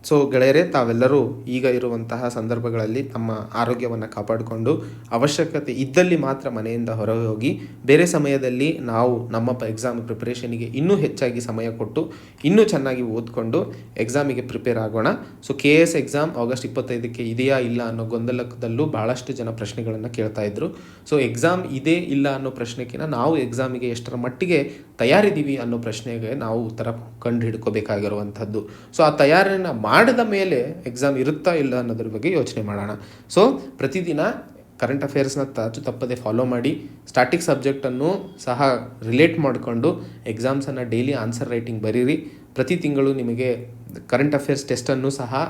ಸೊ ಗೆಳೆಯರೇ, ತಾವೆಲ್ಲರೂ ಈಗ ಇರುವಂತಹ ಸಂದರ್ಭಗಳಲ್ಲಿ ತಮ್ಮ ಆರೋಗ್ಯವನ್ನು ಕಾಪಾಡಿಕೊಂಡು ಅವಶ್ಯಕತೆ ಇದ್ದಲ್ಲಿ ಮಾತ್ರ ಮನೆಯಿಂದ ಹೊರಗೆ ಹೋಗಿ, ಬೇರೆ ಸಮಯದಲ್ಲಿ ನಾವು ನಮ್ಮ ಎಕ್ಸಾಮ್ ಪ್ರಿಪರೇಷನಿಗೆ ಇನ್ನೂ ಹೆಚ್ಚಾಗಿ ಸಮಯ ಕೊಟ್ಟು ಇನ್ನೂ ಚೆನ್ನಾಗಿ ಓದ್ಕೊಂಡು ಎಕ್ಸಾಮಿಗೆ ಪ್ರಿಪೇರ್ ಆಗೋಣ. ಸೊ KS ಎಕ್ಸಾಮ್ ಆಗಸ್ಟ್ 25ಕ್ಕೆ ಇದೆಯಾ ಇಲ್ಲ ಅನ್ನೋ ಗೊಂದಲದಲ್ಲೂ ಭಾಳಷ್ಟು ಜನ ಪ್ರಶ್ನೆಗಳನ್ನು ಕೇಳ್ತಾ ಇದ್ರು. ಸೊ ಎಕ್ಸಾಮ್ ಇದೆ ಇಲ್ಲ ಅನ್ನೋ ಪ್ರಶ್ನೆಗಿಂತ ನಾವು ಎಕ್ಸಾಮಿಗೆ ಎಷ್ಟರ ಮಟ್ಟಿಗೆ ತಯಾರಿದ್ದೀವಿ ಅನ್ನೋ ಪ್ರಶ್ನೆಗೆ ನಾವು ಉತ್ತರ ಕಂಡು ಹಿಡ್ಕೋಬೇಕಾಗಿರುವಂಥದ್ದು. ಸೊ ಆ ತಯಾರಿಯನ್ನು ಮಾಡಿದ ಮೇಲೆ ಎಕ್ಸಾಮ್ ಇರುತ್ತಾ ಇಲ್ಲ ಅನ್ನೋದ್ರ ಬಗ್ಗೆ ಯೋಚನೆ ಮಾಡೋಣ. ಸೊ ಪ್ರತಿದಿನ ಕರೆಂಟ್ ಅಫೇರ್ಸ್ನ ತಪ್ಪದೆ ಫಾಲೋ ಮಾಡಿ, ಸ್ಟಾಟಿಕ್ ಸಬ್ಜೆಕ್ಟನ್ನು ಸಹ ರಿಲೇಟ್ ಮಾಡಿಕೊಂಡು ಎಕ್ಸಾಮ್ಸನ್ನು ಡೈಲಿ ಆನ್ಸರ್ ರೈಟಿಂಗ್ ಬರೀರಿ. ಪ್ರತಿ ತಿಂಗಳು ನಿಮಗೆ ಕರೆಂಟ್ ಅಫೇರ್ಸ್ ಟೆಸ್ಟನ್ನು ಸಹ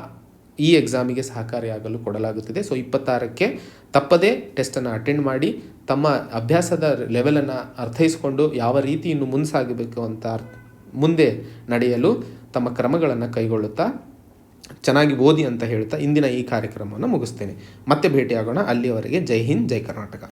ಈ ಎಕ್ಸಾಮಿಗೆ ಸಹಕಾರಿಯಾಗಲು ಕೊಡಲಾಗುತ್ತದೆ. ಸೊ 26ಕ್ಕೆ ತಪ್ಪದೇ ಟೆಸ್ಟನ್ನು ಅಟೆಂಡ್ ಮಾಡಿ ತಮ್ಮ ಅಭ್ಯಾಸದ ಲೆವೆಲನ್ನು ಅರ್ಥೈಸಿಕೊಂಡು ಯಾವ ರೀತಿ ಇನ್ನು ಮುಂಸಾಗಬೇಕು ಅಂತ ಮುಂದೆ ನಡೆಯಲು ತಮ್ಮ ಕ್ರಮಗಳನ್ನು ಕೈಗೊಳ್ಳುತ್ತಾ ಚೆನ್ನಾಗಿ ಓದಿ ಅಂತ ಹೇಳ್ತಾ ಇಂದಿನ ಈ ಕಾರ್ಯಕ್ರಮವನ್ನು ಮುಗಿಸ್ತೇನೆ. ಮತ್ತೆ ಭೇಟಿಯಾಗೋಣ. ಅಲ್ಲಿಯವರೆಗೆ ಜೈ ಹಿಂದ್, ಜೈ ಕರ್ನಾಟಕ.